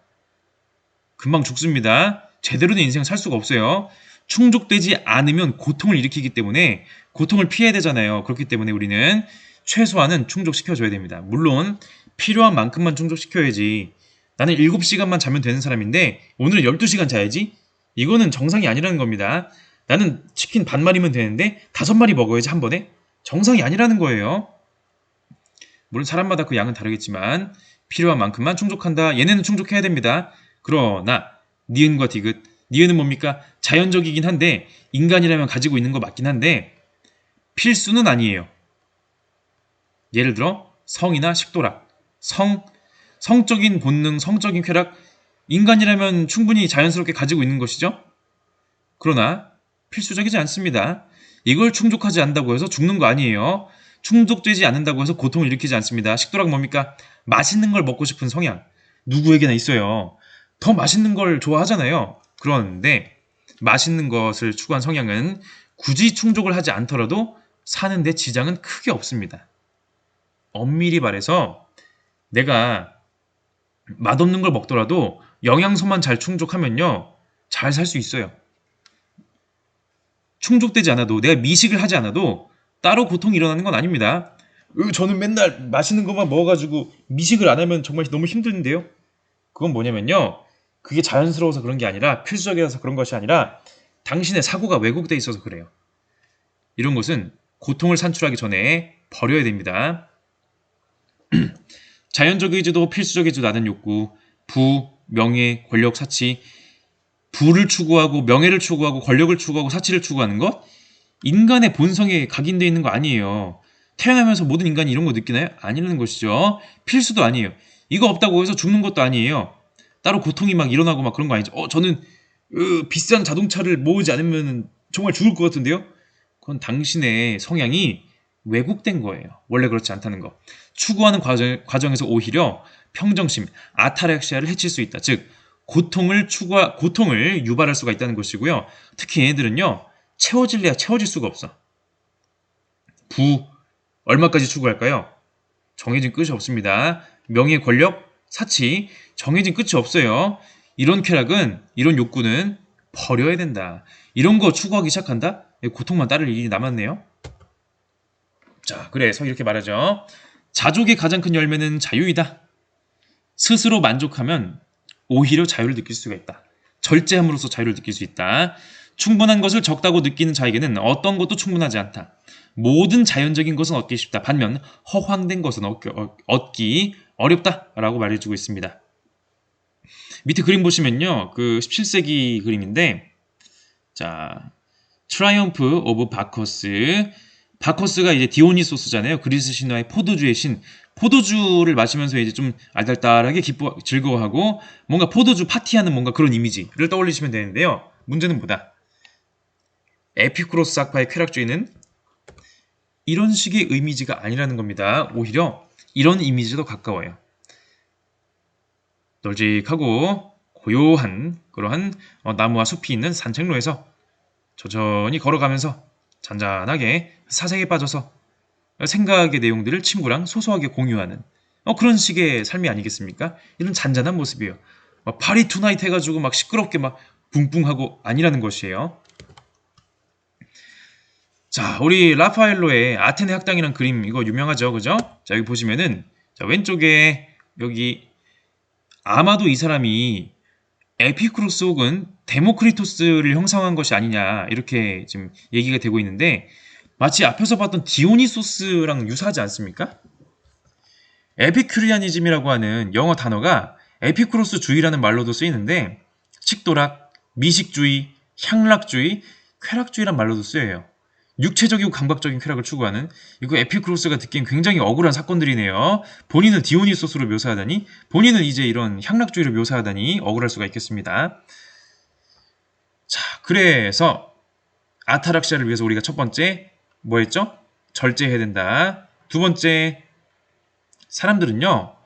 금방 죽습니다. 제대로 된 인생 살 수가 없어요. 충족되지 않으면 고통을 일으키기 때문에 고통을 피해야 되잖아요. 그렇기 때문에 우리는 최소한은 충족시켜줘야 됩니다. 물론 필요한 만큼만 충족시켜야지. 나는 7시간만 자면 되는 사람인데 오늘은 12시간 자야지? 이거는 정상이 아니라는 겁니다. 나는 치킨 반마리면 되는데 5마리 먹어야지 한 번에? 정상이 아니라는 거예요. 물론 사람마다 그 양은 다르겠지만 필요한 만큼만 충족한다. 얘네는 충족해야 됩니다. 그러나 니은과 디귿, 니은은 뭡니까? 자연적이긴 한데 인간이라면 가지고 있는 거 맞긴 한데 필수는 아니에요. 예를 들어 성이나 식도락, 성적인 본능, 성적인 쾌락, 인간이라면 충분히 자연스럽게 가지고 있는 것이죠. 그러나 필수적이지 않습니다. 이걸 충족하지 않는다고 해서 죽는 거 아니에요. 충족되지 않는다고 해서 고통을 일으키지 않습니다. 식도락 뭡니까? 맛있는 걸 먹고 싶은 성향. 누구에게나 있어요. 더 맛있는 걸 좋아하잖아요. 그런데 맛있는 것을 추구한 성향은 굳이 충족을 하지 않더라도 사는데 지장은 크게 없습니다. 엄밀히 말해서 내가 맛없는 걸 먹더라도 영양소만 잘 충족하면요. 잘 살 수 있어요. 충족되지 않아도 내가 미식을 하지 않아도 따로 고통이 일어나는 건 아닙니다. 저는 맨날 맛있는 것만 먹어가지고 미식을 안 하면 정말 너무 힘든데요. 그건 뭐냐면요. 그게 자연스러워서 그런 게 아니라 필수적이어서 그런 것이 아니라 당신의 사고가 왜곡돼 있어서 그래요. 이런 것은 고통을 산출하기 전에 버려야 됩니다. 자연적이지도 필수적이지도 않은 욕구, 부, 명예, 권력, 사치, 부를 추구하고 명예를 추구하고 권력을 추구하고 사치를 추구하는 것? 인간의 본성에 각인되어 있는 거 아니에요. 태어나면서 모든 인간이 이런 거 느끼나요? 아니라는 것이죠. 필수도 아니에요. 이거 없다고 해서 죽는 것도 아니에요. 따로 고통이 막 일어나고 막 그런 거 아니죠. 저는 비싼 자동차를 모으지 않으면 정말 죽을 것 같은데요? 그건 당신의 성향이 왜곡된 거예요. 원래 그렇지 않다는 거. 추구하는 과정에서 오히려 평정심, 아타렉시아를 해칠 수 있다. 즉 고통을 유발할 수가 있다는 것이고요. 특히 얘네들은요. 채워질래야 채워질 수가 없어. 부, 얼마까지 추구할까요? 정해진 끝이 없습니다. 명예, 권력, 사치, 정해진 끝이 없어요. 이런 쾌락은, 이런 욕구는 버려야 된다. 이런 거 추구하기 시작한다? 고통만 따를 일이 남았네요. 자, 그래서 이렇게 말하죠. 자족의 가장 큰 열매는 자유이다. 스스로 만족하면 오히려 자유를 느낄 수가 있다. 절제함으로써 자유를 느낄 수 있다. 충분한 것을 적다고 느끼는 자에게는 어떤 것도 충분하지 않다. 모든 자연적인 것은 얻기 쉽다. 반면 허황된 것은 얻기 어렵다라고 말해주고 있습니다. 밑에 그림 보시면요. 그 17세기 그림인데 자, 트라이엄프 오브 바커스. 바커스가 이제 디오니소스잖아요. 그리스 신화의 포도주의 신. 포도주를 마시면서 이제 좀 알달달하게 즐거워하고 뭔가 포도주 파티하는 뭔가 그런 이미지를 떠올리시면 되는데요. 문제는 뭐다? 에피쿠로스 학파의 쾌락주의는 이런 식의 이미지가 아니라는 겁니다. 오히려 이런 이미지도 가까워요. 널찍하고 고요한 그러한 나무와 숲이 있는 산책로에서 천천히 걸어가면서 잔잔하게 사색에 빠져서 생각의 내용들을 친구랑 소소하게 공유하는 그런 식의 삶이 아니겠습니까? 이런 잔잔한 모습이에요. 파리 투나잇 해가지고 막 시끄럽게 막 붕붕하고 아니라는 것이에요. 자, 우리 라파엘로의 아테네 학당이란 그림 이거 유명하죠, 그죠? 자, 여기 보시면은 자, 왼쪽에 여기 아마도 이 사람이 에피쿠로스 혹은 데모크리토스를 형상한 것이 아니냐 이렇게 지금 얘기가 되고 있는데 마치 앞에서 봤던 디오니소스랑 유사하지 않습니까? 에피큐리아니즘이라고 하는 영어 단어가 에피쿠로스주의라는 말로도 쓰이는데 식도락, 미식주의, 향락주의, 쾌락주의란 말로도 쓰여요. 육체적이고 감각적인 쾌락을 추구하는 이거 에피쿠로스가 듣기엔 굉장히 억울한 사건들이네요. 본인은 디오니소스로 묘사하다니 본인은 이제 이런 향락주의로 묘사하다니 억울할 수가 있겠습니다. 자, 그래서 아타락시아를 위해서 우리가 첫 번째 뭐 했죠? 절제해야 된다. 두 번째 사람들은요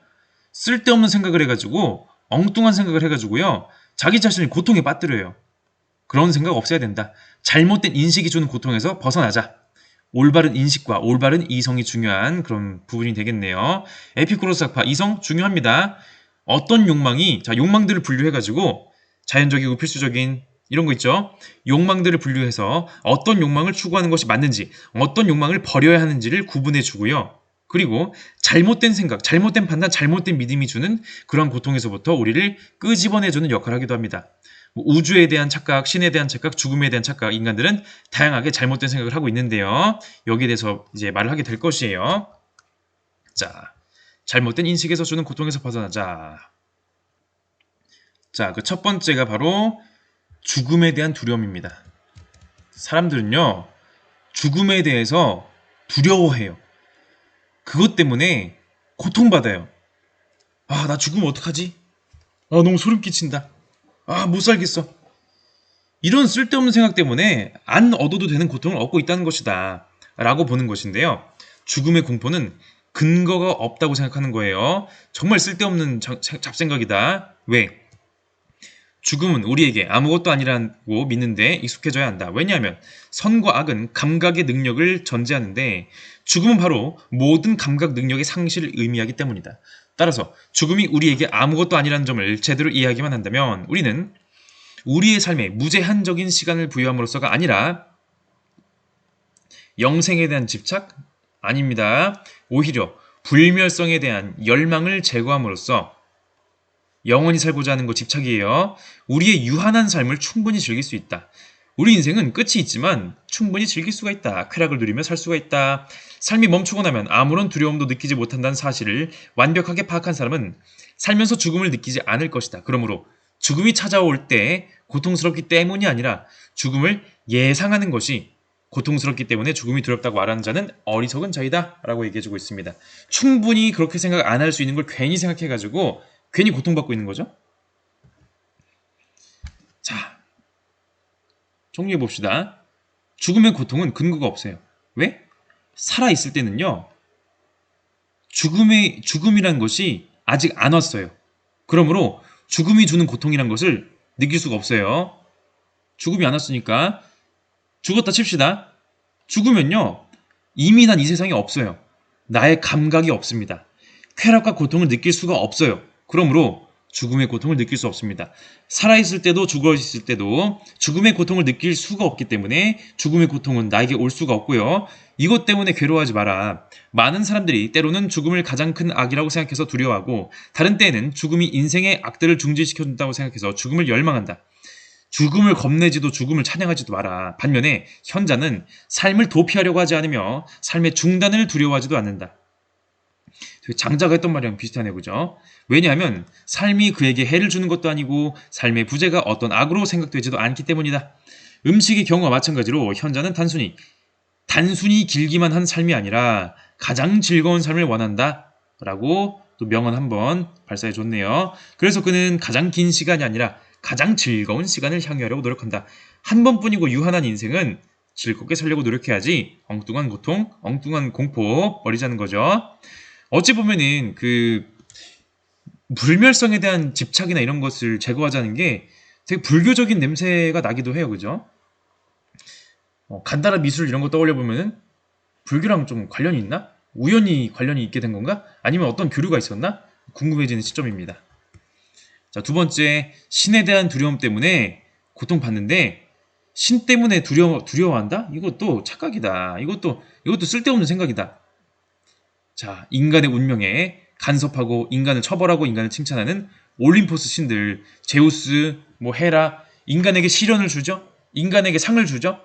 쓸데없는 생각을 해가지고 엉뚱한 생각을 해가지고요 자기 자신을 고통에 빠뜨려요. 그런 생각 없어야 된다. 잘못된 인식이 주는 고통에서 벗어나자. 올바른 인식과 올바른 이성이 중요한 그런 부분이 되겠네요. 에피쿠로스 학파 이성 중요합니다. 어떤 욕망이 자 욕망들을 분류해가지고 자연적이고 필수적인 이런 거 있죠. 욕망들을 분류해서 어떤 욕망을 추구하는 것이 맞는지, 어떤 욕망을 버려야 하는지를 구분해 주고요. 그리고 잘못된 생각, 잘못된 판단, 잘못된 믿음이 주는 그런 고통에서부터 우리를 끄집어내주는 역할을 하기도 합니다. 뭐 우주에 대한 착각, 신에 대한 착각, 죽음에 대한 착각, 인간들은 다양하게 잘못된 생각을 하고 있는데요. 여기에 대해서 이제 말을 하게 될 것이에요. 자, 잘못된 인식에서 주는 고통에서 벗어나자. 자, 그 첫 번째가 바로 죽음에 대한 두려움입니다. 사람들은요, 죽음에 대해서 두려워해요. 그것 때문에 고통받아요. 아, 나 죽으면 어떡하지? 아, 너무 소름 끼친다. 아, 못 살겠어. 이런 쓸데없는 생각 때문에 안 얻어도 되는 고통을 얻고 있다는 것이다. 라고 보는 것인데요. 죽음의 공포는 근거가 없다고 생각하는 거예요. 정말 쓸데없는 잡생각이다. 왜? 죽음은 우리에게 아무것도 아니라고 믿는데 익숙해져야 한다. 왜냐하면 선과 악은 감각의 능력을 전제하는데 죽음은 바로 모든 감각 능력의 상실을 의미하기 때문이다. 따라서 죽음이 우리에게 아무것도 아니라는 점을 제대로 이해하기만 한다면 우리는 우리의 삶에 무제한적인 시간을 부여함으로써가 아니라 영생에 대한 집착? 아닙니다. 오히려 불멸성에 대한 열망을 제거함으로써 영원히 살고자 하는 것 집착이에요. 우리의 유한한 삶을 충분히 즐길 수 있다. 우리 인생은 끝이 있지만 충분히 즐길 수가 있다. 쾌락을 누리며 살 수가 있다. 삶이 멈추고 나면 아무런 두려움도 느끼지 못한다는 사실을 완벽하게 파악한 사람은 살면서 죽음을 느끼지 않을 것이다. 그러므로 죽음이 찾아올 때 고통스럽기 때문이 아니라 죽음을 예상하는 것이 고통스럽기 때문에 죽음이 두렵다고 말하는 자는 어리석은 자이다 라고 얘기해주고 있습니다. 충분히 그렇게 생각 안 할 수 있는 걸 괜히 생각해가지고 괜히 고통받고 있는 거죠. 자, 정리해봅시다. 죽음의 고통은 근거가 없어요. 왜? 살아있을 때는요, 죽음이란 것이 아직 안 왔어요. 그러므로 죽음이 주는 고통이란 것을 느낄 수가 없어요. 죽음이 안 왔으니까 죽었다 칩시다. 죽으면요, 이미 난 이 세상에 없어요. 나의 감각이 없습니다. 쾌락과 고통을 느낄 수가 없어요. 그러므로 죽음의 고통을 느낄 수 없습니다. 살아있을 때도 죽어있을 때도 죽음의 고통을 느낄 수가 없기 때문에 죽음의 고통은 나에게 올 수가 없고요. 이것 때문에 괴로워하지 마라. 많은 사람들이 때로는 죽음을 가장 큰 악이라고 생각해서 두려워하고 다른 때에는 죽음이 인생의 악들을 중지시켜준다고 생각해서 죽음을 열망한다. 죽음을 겁내지도 죽음을 찬양하지도 마라. 반면에 현자는 삶을 도피하려고 하지 않으며 삶의 중단을 두려워하지도 않는다. 장자가 했던 말이랑 비슷하네, 그죠? 왜냐하면 삶이 그에게 해를 주는 것도 아니고 삶의 부재가 어떤 악으로 생각되지도 않기 때문이다. 음식의 경우와 마찬가지로 현자는 단순히 길기만 한 삶이 아니라 가장 즐거운 삶을 원한다 라고 또 명언 한번 발사해 줬네요. 그래서 그는 가장 긴 시간이 아니라 가장 즐거운 시간을 향유하려고 노력한다. 한 번뿐이고 유한한 인생은 즐겁게 살려고 노력해야지 엉뚱한 고통, 엉뚱한 공포 버리자는 거죠. 어찌 보면은 그 불멸성에 대한 집착이나 이런 것을 제거하자는 게 되게 불교적인 냄새가 나기도 해요. 그죠? 간다라 미술 이런 거 떠올려 보면은 불교랑 좀 관련이 있나? 우연히 관련이 있게 된 건가? 아니면 어떤 교류가 있었나? 궁금해지는 시점입니다. 자, 두 번째, 신에 대한 두려움 때문에 고통받는데 신 때문에 두려워한다? 이것도 착각이다. 이것도 쓸데없는 생각이다. 자, 인간의 운명에 간섭하고 인간을 처벌하고 인간을 칭찬하는 올림포스 신들, 제우스, 헤라, 인간에게 시련을 주죠? 인간에게 상을 주죠?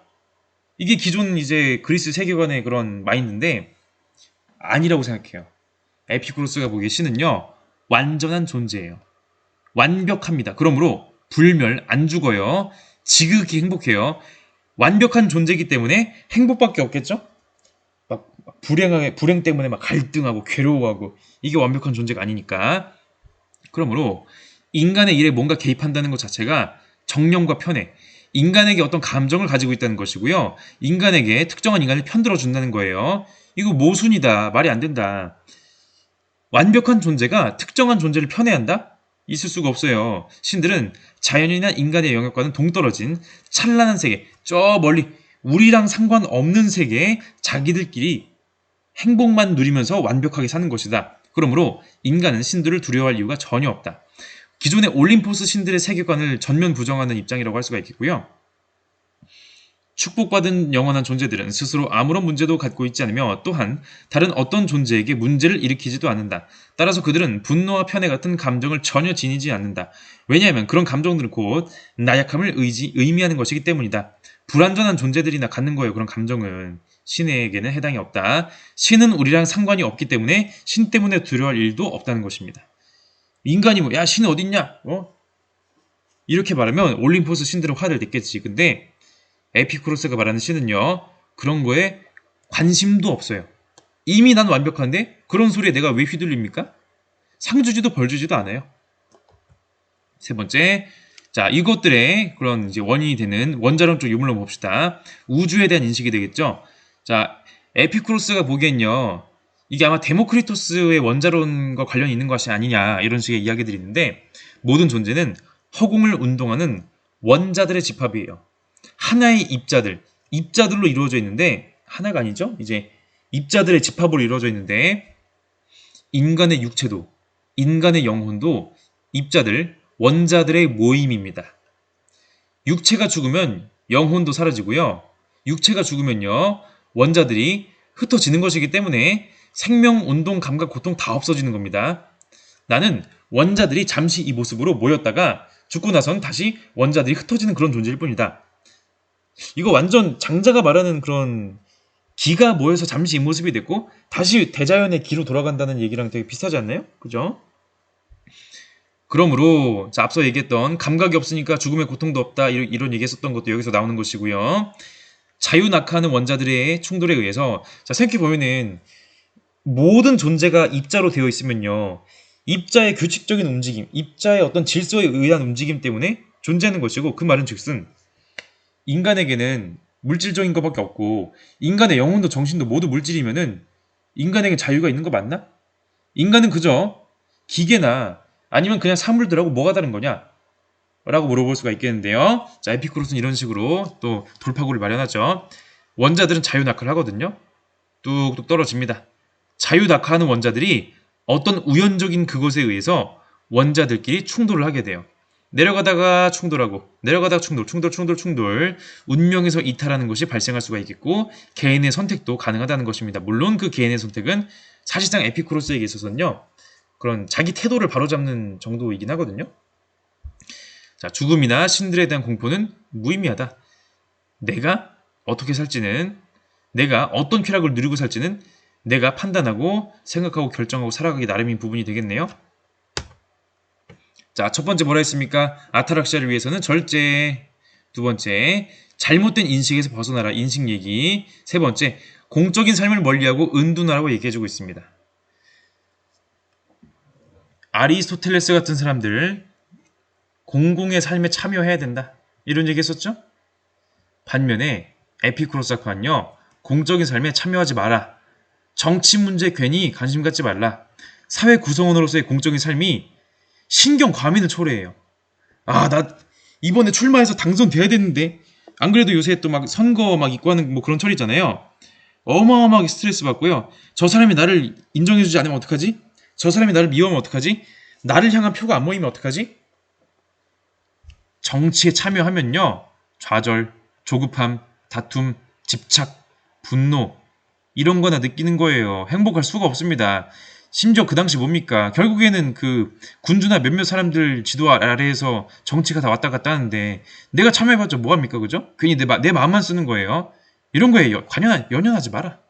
이게 기존 이제 그리스 세계관의 그런 마인드인데 아니라고 생각해요. 에피쿠로스가 보기에 신은요, 완전한 존재예요. 완벽합니다. 그러므로 불멸, 안 죽어요. 지극히 행복해요. 완벽한 존재이기 때문에 행복밖에 없겠죠? 불행 때문에 막 갈등하고 괴로워하고 이게 완벽한 존재가 아니니까. 그러므로 인간의 일에 뭔가 개입한다는 것 자체가 정령과 편애, 인간에게 어떤 감정을 가지고 있다는 것이고요. 인간에게 특정한 인간을 편들어 준다는 거예요. 이거 모순이다. 말이 안 된다. 완벽한 존재가 특정한 존재를 편애한다? 있을 수가 없어요. 신들은 자연이나 인간의 영역과는 동떨어진 찬란한 세계, 저 멀리 우리랑 상관없는 세계에 자기들끼리 행복만 누리면서 완벽하게 사는 것이다. 그러므로 인간은 신들을 두려워할 이유가 전혀 없다. 기존의 올림포스 신들의 세계관을 전면 부정하는 입장이라고 할 수가 있겠고요. 축복받은 영원한 존재들은 스스로 아무런 문제도 갖고 있지 않으며 또한 다른 어떤 존재에게 문제를 일으키지도 않는다. 따라서 그들은 분노와 편애 같은 감정을 전혀 지니지 않는다. 왜냐하면 그런 감정들은 곧 나약함을 의미하는 것이기 때문이다. 불완전한 존재들이나 갖는 거예요. 그런 감정은. 신에게는 해당이 없다. 신은 우리랑 상관이 없기 때문에 신 때문에 두려워할 일도 없다는 것입니다. 인간이 뭐, 야, 신 어딨냐? 이렇게 말하면 올림포스 신들은 화를 냈겠지. 근데 에피쿠로스가 말하는 신은요, 그런 거에 관심도 없어요. 이미 난 완벽한데 그런 소리에 내가 왜 휘둘립니까? 상 주지도 벌 주지도 않아요. 세 번째, 자, 이것들의 그런 이제 원인이 되는 원자론 쪽 유물로 봅시다. 우주에 대한 인식이 되겠죠. 자, 에피쿠로스가 보기엔요, 이게 아마 데모크리토스의 원자론과 관련이 있는 것이 아니냐 이런 식의 이야기들이 있는데, 모든 존재는 허공을 운동하는 원자들의 집합이에요. 하나의 입자들로 이루어져 있는데, 하나가 아니죠? 이제 입자들의 집합으로 이루어져 있는데, 인간의 육체도, 인간의 영혼도 입자들, 원자들의 모임입니다. 육체가 죽으면 영혼도 사라지고요. 육체가 죽으면요, 원자들이 흩어지는 것이기 때문에 생명, 운동, 감각, 고통 다 없어지는 겁니다. 나는 원자들이 잠시 이 모습으로 모였다가 죽고 나선 다시 원자들이 흩어지는 그런 존재일 뿐이다. 이거 완전 장자가 말하는 그런 기가 모여서 잠시 이 모습이 됐고 다시 대자연의 기로 돌아간다는 얘기랑 되게 비슷하지 않나요? 그죠? 그러므로 자, 앞서 얘기했던 감각이 없으니까 죽음의 고통도 없다 이런 얘기했었던 것도 여기서 나오는 것이고요. 자유낙하하는 원자들의 충돌에 의해서 자, 생각해보면은 모든 존재가 입자로 되어 있으면요, 입자의 규칙적인 움직임, 입자의 어떤 질서에 의한 움직임 때문에 존재하는 것이고, 그 말은 즉슨 인간에게는 물질적인 것밖에 없고 인간의 영혼도 정신도 모두 물질이면은 인간에게 자유가 있는 거 맞나? 인간은 그저 기계나 아니면 그냥 사물들하고 뭐가 다른 거냐? 라고 물어볼 수가 있겠는데요. 자, 에피쿠로스는 이런 식으로 또 돌파구를 마련하죠. 원자들은 자유낙하를 하거든요. 뚝뚝 떨어집니다. 자유낙하하는 원자들이 어떤 우연적인 그것에 의해서 원자들끼리 충돌을 하게 돼요. 내려가다가 충돌하고 내려가다가 충돌 운명에서 이탈하는 것이 발생할 수가 있겠고, 개인의 선택도 가능하다는 것입니다. 물론 그 개인의 선택은 사실상 에피쿠로스에게 있어서는요, 그런 자기 태도를 바로잡는 정도이긴 하거든요. 자, 죽음이나 신들에 대한 공포는 무의미하다. 내가 어떻게 살지는, 내가 어떤 쾌락을 누리고 살지는 내가 판단하고 생각하고 결정하고 살아가기 나름인 부분이 되겠네요. 자, 첫 번째 뭐라 했습니까? 아타락시아를 위해서는 절제. 두 번째, 잘못된 인식에서 벗어나라. 인식 얘기. 세 번째, 공적인 삶을 멀리하고 은둔하라고 얘기해주고 있습니다. 아리스토텔레스 같은 사람들 공공의 삶에 참여해야 된다, 이런 얘기 했었죠? 반면에 에피쿠로스는요, 공적인 삶에 참여하지 마라. 정치 문제에 괜히 관심 갖지 말라. 사회 구성원으로서의 공적인 삶이 신경 과민을 초래해요. 아, 나 이번에 출마해서 당선돼야 되는데, 안 그래도 요새 또 막 선거 막 있고 하는 뭐 그런 철이잖아요. 어마어마하게 스트레스 받고요. 저 사람이 나를 인정해주지 않으면 어떡하지? 저 사람이 나를 미워하면 어떡하지? 나를 향한 표가 안 모이면 어떡하지? 정치에 참여하면요, 좌절, 조급함, 다툼, 집착, 분노, 이런 거나 느끼는 거예요. 행복할 수가 없습니다. 심지어 그 당시 뭡니까? 결국에는 그 군주나 몇몇 사람들 지도 아래에서 정치가 다 왔다 갔다 하는데 내가 참여해봤자 뭐합니까? 그죠? 괜히 내 마음만 쓰는 거예요. 이런 거에 연연하지 마라.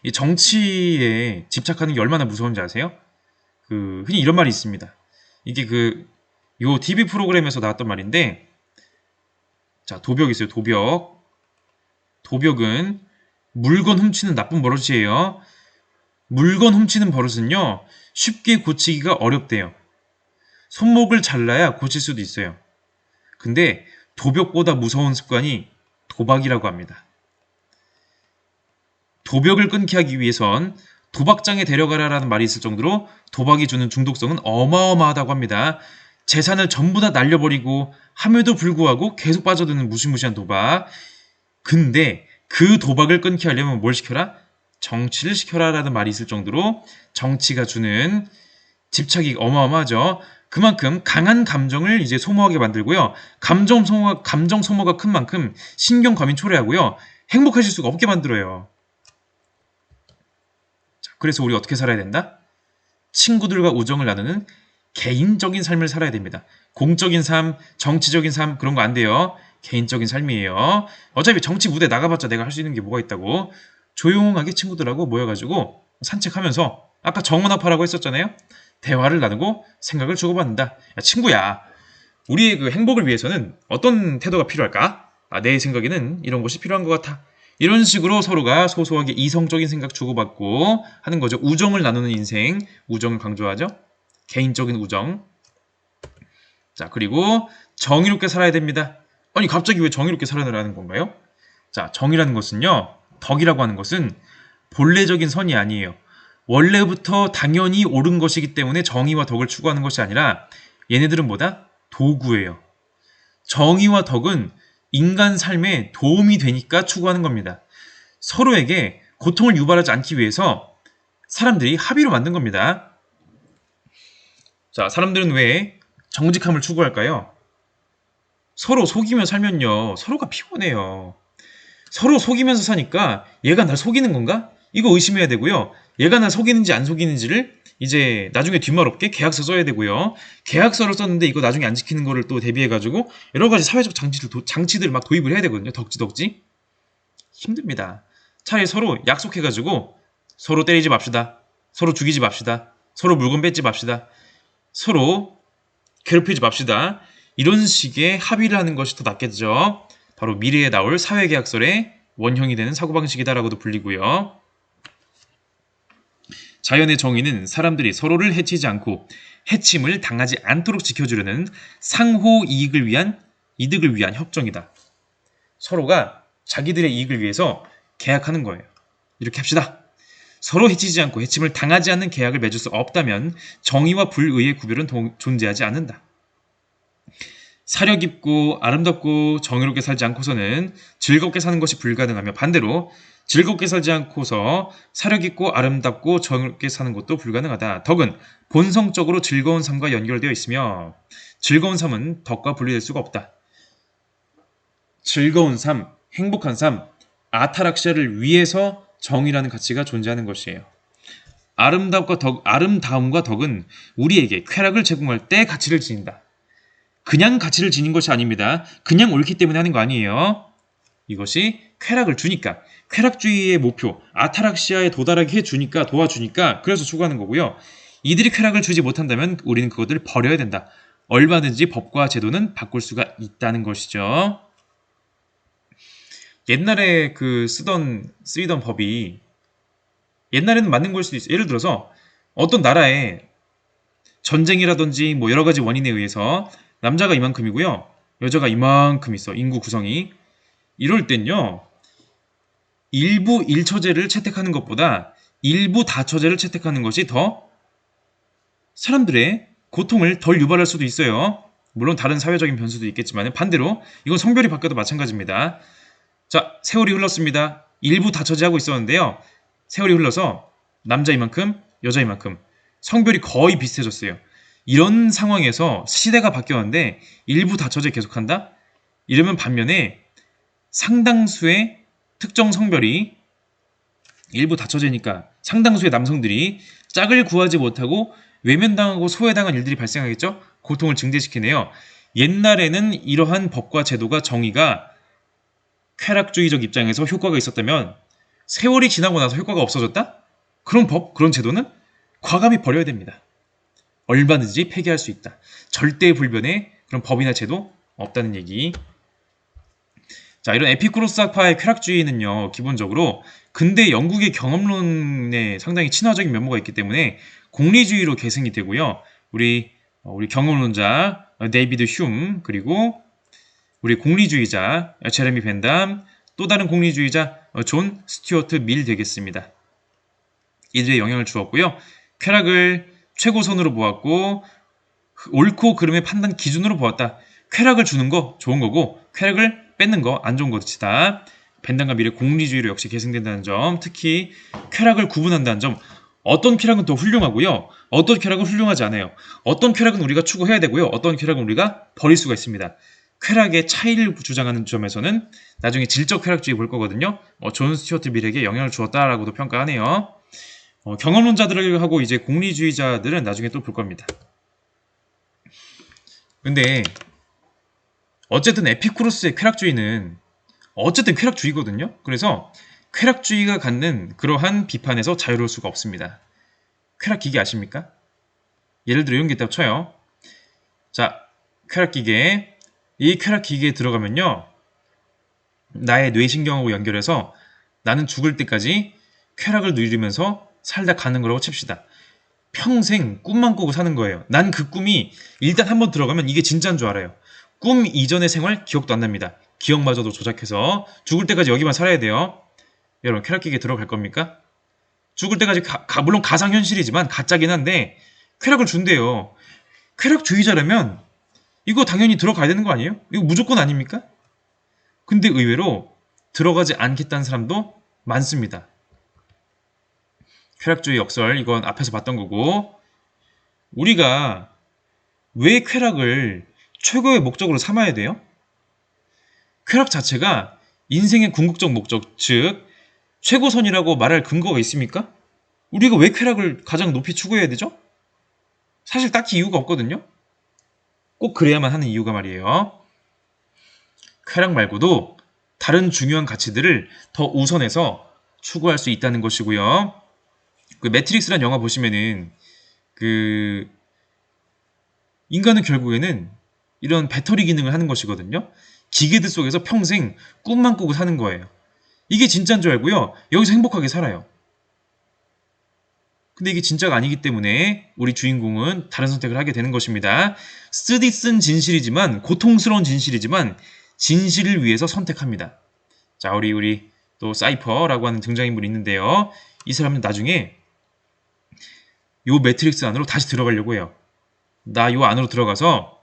이 정치에 집착하는 게 얼마나 무서운지 아세요? 흔히 이런 말이 있습니다. 이게 요 TV 프로그램에서 나왔던 말인데, 자, 도벽이 있어요. 도벽은 물건 훔치는 나쁜 버릇이에요. 물건 훔치는 버릇은요, 쉽게 고치기가 어렵대요. 손목을 잘라야 고칠 수도 있어요. 근데 도벽보다 무서운 습관이 도박이라고 합니다. 도벽을 끊게 하기 위해선 도박장에 데려가라라는 말이 있을 정도로 도박이 주는 중독성은 어마어마하다고 합니다. 재산을 전부 다 날려버리고 함에도 불구하고 계속 빠져드는 무시무시한 도박. 근데 그 도박을 끊게 하려면 뭘 시켜라? 정치를 시켜라 라는 말이 있을 정도로 정치가 주는 집착이 어마어마하죠. 그만큼 강한 감정을 이제 소모하게 만들고요. 감정 소모가 큰 만큼 신경 과민 초래하고요. 행복하실 수가 없게 만들어요. 자, 그래서 우리 어떻게 살아야 된다? 친구들과 우정을 나누는 개인적인 삶을 살아야 됩니다. 공적인 삶, 정치적인 삶 그런 거 안 돼요. 개인적인 삶이에요. 어차피 정치 무대 나가봤자 내가 할 수 있는 게 뭐가 있다고. 조용하게 친구들하고 모여가지고 산책하면서 아까 정원합하라고 했었잖아요. 대화를 나누고 생각을 주고받는다. 야, 친구야, 우리의 그 행복을 위해서는 어떤 태도가 필요할까? 내 생각에는 이런 것이 필요한 것 같아. 이런 식으로 서로가 소소하게 이성적인 생각 주고받고 하는 거죠. 우정을 나누는 인생, 우정을 강조하죠. 개인적인 우정. 자, 그리고 정의롭게 살아야 됩니다. 아니, 갑자기 왜 정의롭게 살아내라는 건가요? 자, 정의라는 것은요, 덕이라고 하는 것은 본래적인 선이 아니에요. 원래부터 당연히 옳은 것이기 때문에 정의와 덕을 추구하는 것이 아니라 얘네들은 뭐다? 도구예요. 정의와 덕은 인간 삶에 도움이 되니까 추구하는 겁니다. 서로에게 고통을 유발하지 않기 위해서 사람들이 합의로 만든 겁니다. 자, 사람들은 왜 정직함을 추구할까요? 서로 속이며 살면요, 서로가 피곤해요. 서로 속이면서 사니까 얘가 날 속이는 건가? 이거 의심해야 되고요. 얘가 날 속이는지 안 속이는지를 이제 나중에 뒷말 없게 계약서 써야 되고요. 계약서를 썼는데 이거 나중에 안 지키는 거를 또 대비해가지고 여러 가지 사회적 장치들 막 도입을 해야 되거든요. 덕지덕지. 힘듭니다. 차라리 서로 약속해가지고 서로 때리지 맙시다. 서로 죽이지 맙시다. 서로 물건 뺏지 맙시다. 서로 괴롭히지 맙시다. 이런 식의 합의를 하는 것이 더 낫겠죠. 바로 미래에 나올 사회계약설의 원형이 되는 사고방식이다라고도 불리고요. 자연의 정의는 사람들이 서로를 해치지 않고 해침을 당하지 않도록 지켜주려는 상호 이득을 위한 협정이다. 서로가 자기들의 이익을 위해서 계약하는 거예요. 이렇게 합시다. 서로 해치지 않고 해침을 당하지 않는 계약을 맺을 수 없다면 정의와 불의의 구별은 존재하지 않는다. 사려 깊고 아름답고 정의롭게 살지 않고서는 즐겁게 사는 것이 불가능하며 반대로 즐겁게 살지 않고서 사려 깊고 아름답고 정의롭게 사는 것도 불가능하다. 덕은 본성적으로 즐거운 삶과 연결되어 있으며 즐거운 삶은 덕과 분리될 수가 없다. 즐거운 삶, 행복한 삶, 아타락시아를 위해서 정의라는 가치가 존재하는 것이에요. 아름다움과 덕은 우리에게 쾌락을 제공할 때 가치를 지닌다. 그냥 가치를 지닌 것이 아닙니다. 그냥 옳기 때문에 하는 거 아니에요. 이것이 쾌락을 주니까, 쾌락주의의 목표, 아타락시아에 도달하게 해주니까, 도와주니까 그래서 추구하는 거고요. 이들이 쾌락을 주지 못한다면 우리는 그것들을 버려야 된다. 얼마든지 법과 제도는 바꿀 수가 있다는 것이죠. 옛날에 쓰이던 법이 옛날에는 맞는 걸 수도 있어요. 예를 들어서 어떤 나라에 전쟁이라든지 뭐 여러 가지 원인에 의해서 남자가 이만큼이고요. 여자가 이만큼 있어. 인구 구성이. 이럴 땐요. 일부 일처제를 채택하는 것보다 일부 다처제를 채택하는 것이 더 사람들의 고통을 덜 유발할 수도 있어요. 물론 다른 사회적인 변수도 있겠지만 반대로 이건 성별이 바뀌어도 마찬가지입니다. 자, 세월이 흘렀습니다. 일부 다처제하고 있었는데요. 세월이 흘러서 남자 이만큼, 여자 이만큼 성별이 거의 비슷해졌어요. 이런 상황에서 시대가 바뀌었는데 일부 다처제 계속한다? 이러면 반면에 상당수의 특정 성별이 일부 다처제니까 상당수의 남성들이 짝을 구하지 못하고 외면당하고 소외당한 일들이 발생하겠죠? 고통을 증대시키네요. 옛날에는 이러한 법과 제도가 정의가 쾌락주의적 입장에서 효과가 있었다면 세월이 지나고 나서 효과가 없어졌다? 그런 법, 그런 제도는 과감히 버려야 됩니다. 얼마든지 폐기할 수 있다. 절대 불변의 그런 법이나 제도 없다는 얘기. 자, 이런 에피쿠로스 학파의 쾌락주의는요, 기본적으로 근대 영국의 경험론에 상당히 친화적인 면모가 있기 때문에 공리주의로 계승이 되고요. 우리 경험론자 데이비드 휴움, 그리고 우리 공리주의자 제레미 벤담, 또 다른 공리주의자 존 스튜어트 밀 되겠습니다. 이들의 영향을 주었고요. 쾌락을 최고선으로 보았고 옳고 그름의 판단 기준으로 보았다. 쾌락을 주는 거 좋은 거고 쾌락을 뺏는 거 안 좋은 것이다. 벤담과 밀의 공리주의로 역시 계승된다는 점, 특히 쾌락을 구분한다는 점 어떤 쾌락은 더 훌륭하고요. 어떤 쾌락은 훌륭하지 않아요. 어떤 쾌락은 우리가 추구해야 되고요. 어떤 쾌락은 우리가 버릴 수가 있습니다. 쾌락의 차이를 주장하는 점에서는 나중에 질적 쾌락주의 볼 거거든요. 존 스튜어트 밀에게 영향을 주었다라고도 평가하네요. 경험론자들하고 이제 공리주의자들은 나중에 또 볼 겁니다. 근데 어쨌든 에피쿠로스의 쾌락주의는 어쨌든 쾌락주의거든요. 그래서 쾌락주의가 갖는 그러한 비판에서 자유로울 수가 없습니다. 쾌락기계 아십니까? 예를 들어 이런 게 있다고 쳐요. 자, 쾌락기계. 이 쾌락기계에 들어가면요. 나의 뇌신경하고 연결해서 나는 죽을 때까지 쾌락을 누리면서 살다 가는 거라고 칩시다. 평생 꿈만 꾸고 사는 거예요. 난 그 꿈이 일단 한번 들어가면 이게 진짜인 줄 알아요. 꿈 이전의 생활 기억도 안 납니다. 기억마저도 조작해서 죽을 때까지 여기만 살아야 돼요. 여러분 쾌락기계 들어갈 겁니까? 죽을 때까지 물론 가상현실이지만 가짜긴 한데 쾌락을 준대요. 쾌락주의자라면 이거 당연히 들어가야 되는 거 아니에요? 이거 무조건 아닙니까? 근데 의외로 들어가지 않겠다는 사람도 많습니다. 쾌락주의 역설 이건 앞에서 봤던 거고 우리가 왜 쾌락을 최고의 목적으로 삼아야 돼요? 쾌락 자체가 인생의 궁극적 목적, 즉 최고선이라고 말할 근거가 있습니까? 우리가 왜 쾌락을 가장 높이 추구해야 되죠? 사실 딱히 이유가 없거든요. 꼭 그래야만 하는 이유가 말이에요. 쾌락 말고도 다른 중요한 가치들을 더 우선해서 추구할 수 있다는 것이고요. 그 매트릭스란 영화 보시면은 그 인간은 결국에는 이런 배터리 기능을 하는 것이거든요. 기계들 속에서 평생 꿈만 꾸고 사는 거예요. 이게 진짜인 줄 알고요. 여기서 행복하게 살아요. 근데 이게 진짜가 아니기 때문에 우리 주인공은 다른 선택을 하게 되는 것입니다. 쓰디쓴 진실이지만 고통스러운 진실이지만 진실을 위해서 선택합니다. 자, 우리 또 사이퍼라고 하는 등장인물이 있는데요. 이 사람은 나중에 요 매트릭스 안으로 다시 들어가려고 해요. 나 요 안으로 들어가서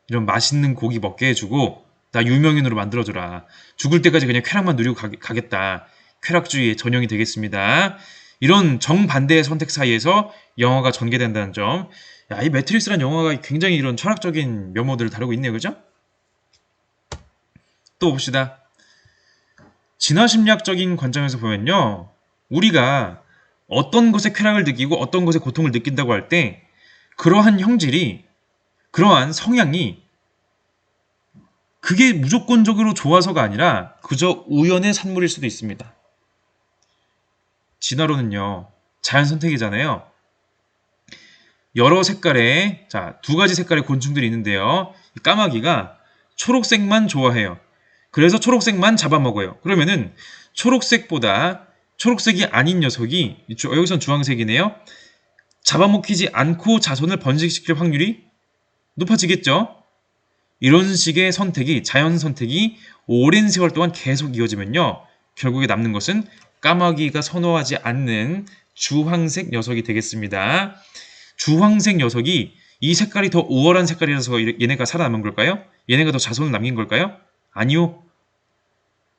이런 맛있는 고기 먹게 해주고 나 유명인으로 만들어줘라. 죽을 때까지 그냥 쾌락만 누리고 가겠다. 쾌락주의의 전형이 되겠습니다. 이런 정반대의 선택 사이에서 영화가 전개된다는 점. 야, 이 매트릭스라는 영화가 굉장히 이런 철학적인 면모들을 다루고 있네요. 그죠? 또 봅시다. 진화심리학적인 관점에서 보면요. 우리가 어떤 것에 쾌락을 느끼고 어떤 것에 고통을 느낀다고 할 때 그러한 형질이, 그러한 성향이 그게 무조건적으로 좋아서가 아니라 그저 우연의 산물일 수도 있습니다. 진화론은요. 자연 선택이잖아요. 여러 색깔의, 자, 두 가지 색깔의 곤충들이 있는데요. 까마귀가 초록색만 좋아해요. 그래서 초록색만 잡아먹어요. 그러면은 초록색이 아닌 녀석이, 여기선 주황색이네요. 잡아먹히지 않고 자손을 번식시킬 확률이 높아지겠죠. 이런 식의 선택이, 자연 선택이 오랜 세월 동안 계속 이어지면요. 결국에 남는 것은 까마귀가 선호하지 않는 주황색 녀석이 되겠습니다. 주황색 녀석이 이 색깔이 더 우월한 색깔이라서 얘네가 살아남은 걸까요? 얘네가 더 자손을 남긴 걸까요? 아니요.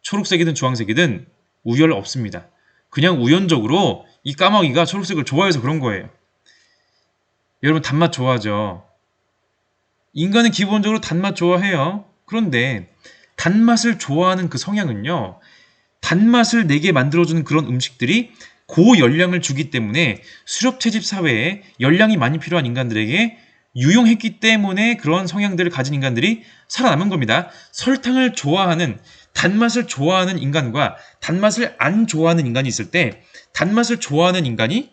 초록색이든 주황색이든 우열 없습니다. 그냥 우연적으로 이 까마귀가 초록색을 좋아해서 그런 거예요. 여러분 단맛 좋아하죠? 인간은 기본적으로 단맛 좋아해요. 그런데 단맛을 좋아하는 그 성향은요. 단맛을 내게 만들어주는 그런 음식들이 고열량을 주기 때문에 수렵채집 사회에 열량이 많이 필요한 인간들에게 유용했기 때문에 그런 성향들을 가진 인간들이 살아남은 겁니다. 설탕을 좋아하는, 단맛을 좋아하는 인간과 단맛을 안 좋아하는 인간이 있을 때 단맛을 좋아하는 인간이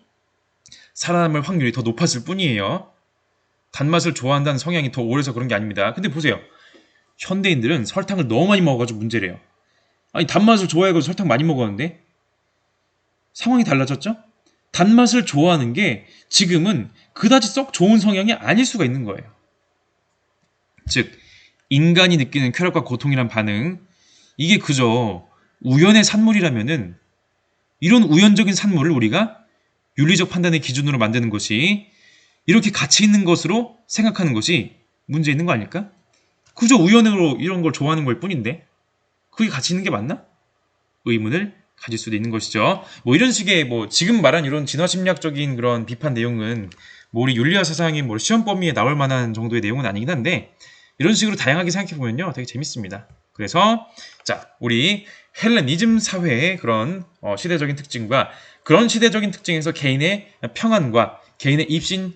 살아남을 확률이 더 높았을 뿐이에요. 단맛을 좋아한다는 성향이 더 오래서 그런 게 아닙니다. 근데 보세요. 현대인들은 설탕을 너무 많이 먹어가지고 문제래요. 아니 단맛을 좋아해가지고 설탕 많이 먹었는데 상황이 달라졌죠? 단맛을 좋아하는 게 지금은 그다지 썩 좋은 성향이 아닐 수가 있는 거예요. 즉 인간이 느끼는 쾌락과 고통이란 반응, 이게 그저 우연의 산물이라면은 이런 우연적인 산물을 우리가 윤리적 판단의 기준으로 만드는 것이, 이렇게 가치 있는 것으로 생각하는 것이 문제 있는 거 아닐까? 그저 우연으로 이런 걸 좋아하는 걸 뿐인데 그게 가치 있는 게 맞나? 의문을 가질 수도 있는 것이죠. 뭐 이런 식의 뭐 지금 말한 이런 진화 심리학적인 그런 비판 내용은 뭐 우리 윤리와 사상의 뭐 시험 범위에 나올 만한 정도의 내용은 아니긴 한데 이런 식으로 다양하게 생각해 보면요 되게 재밌습니다. 그래서 자 우리 헬레니즘 사회의 그런 시대적인 특징과 그런 시대적인 특징에서 개인의 평안과 개인의 입신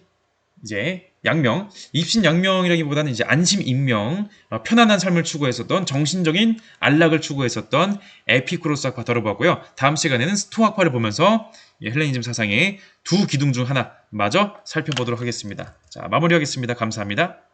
이제 양명, 입신양명이라기보다는 이제 안심인명, 편안한 삶을 추구했었던 정신적인 안락을 추구했었던 에피쿠로스학파 다뤄봤고요. 다음 시간에는 스토아학파를 보면서 헬레니즘 사상의 두 기둥 중 하나 마저 살펴보도록 하겠습니다. 자, 마무리하겠습니다. 감사합니다.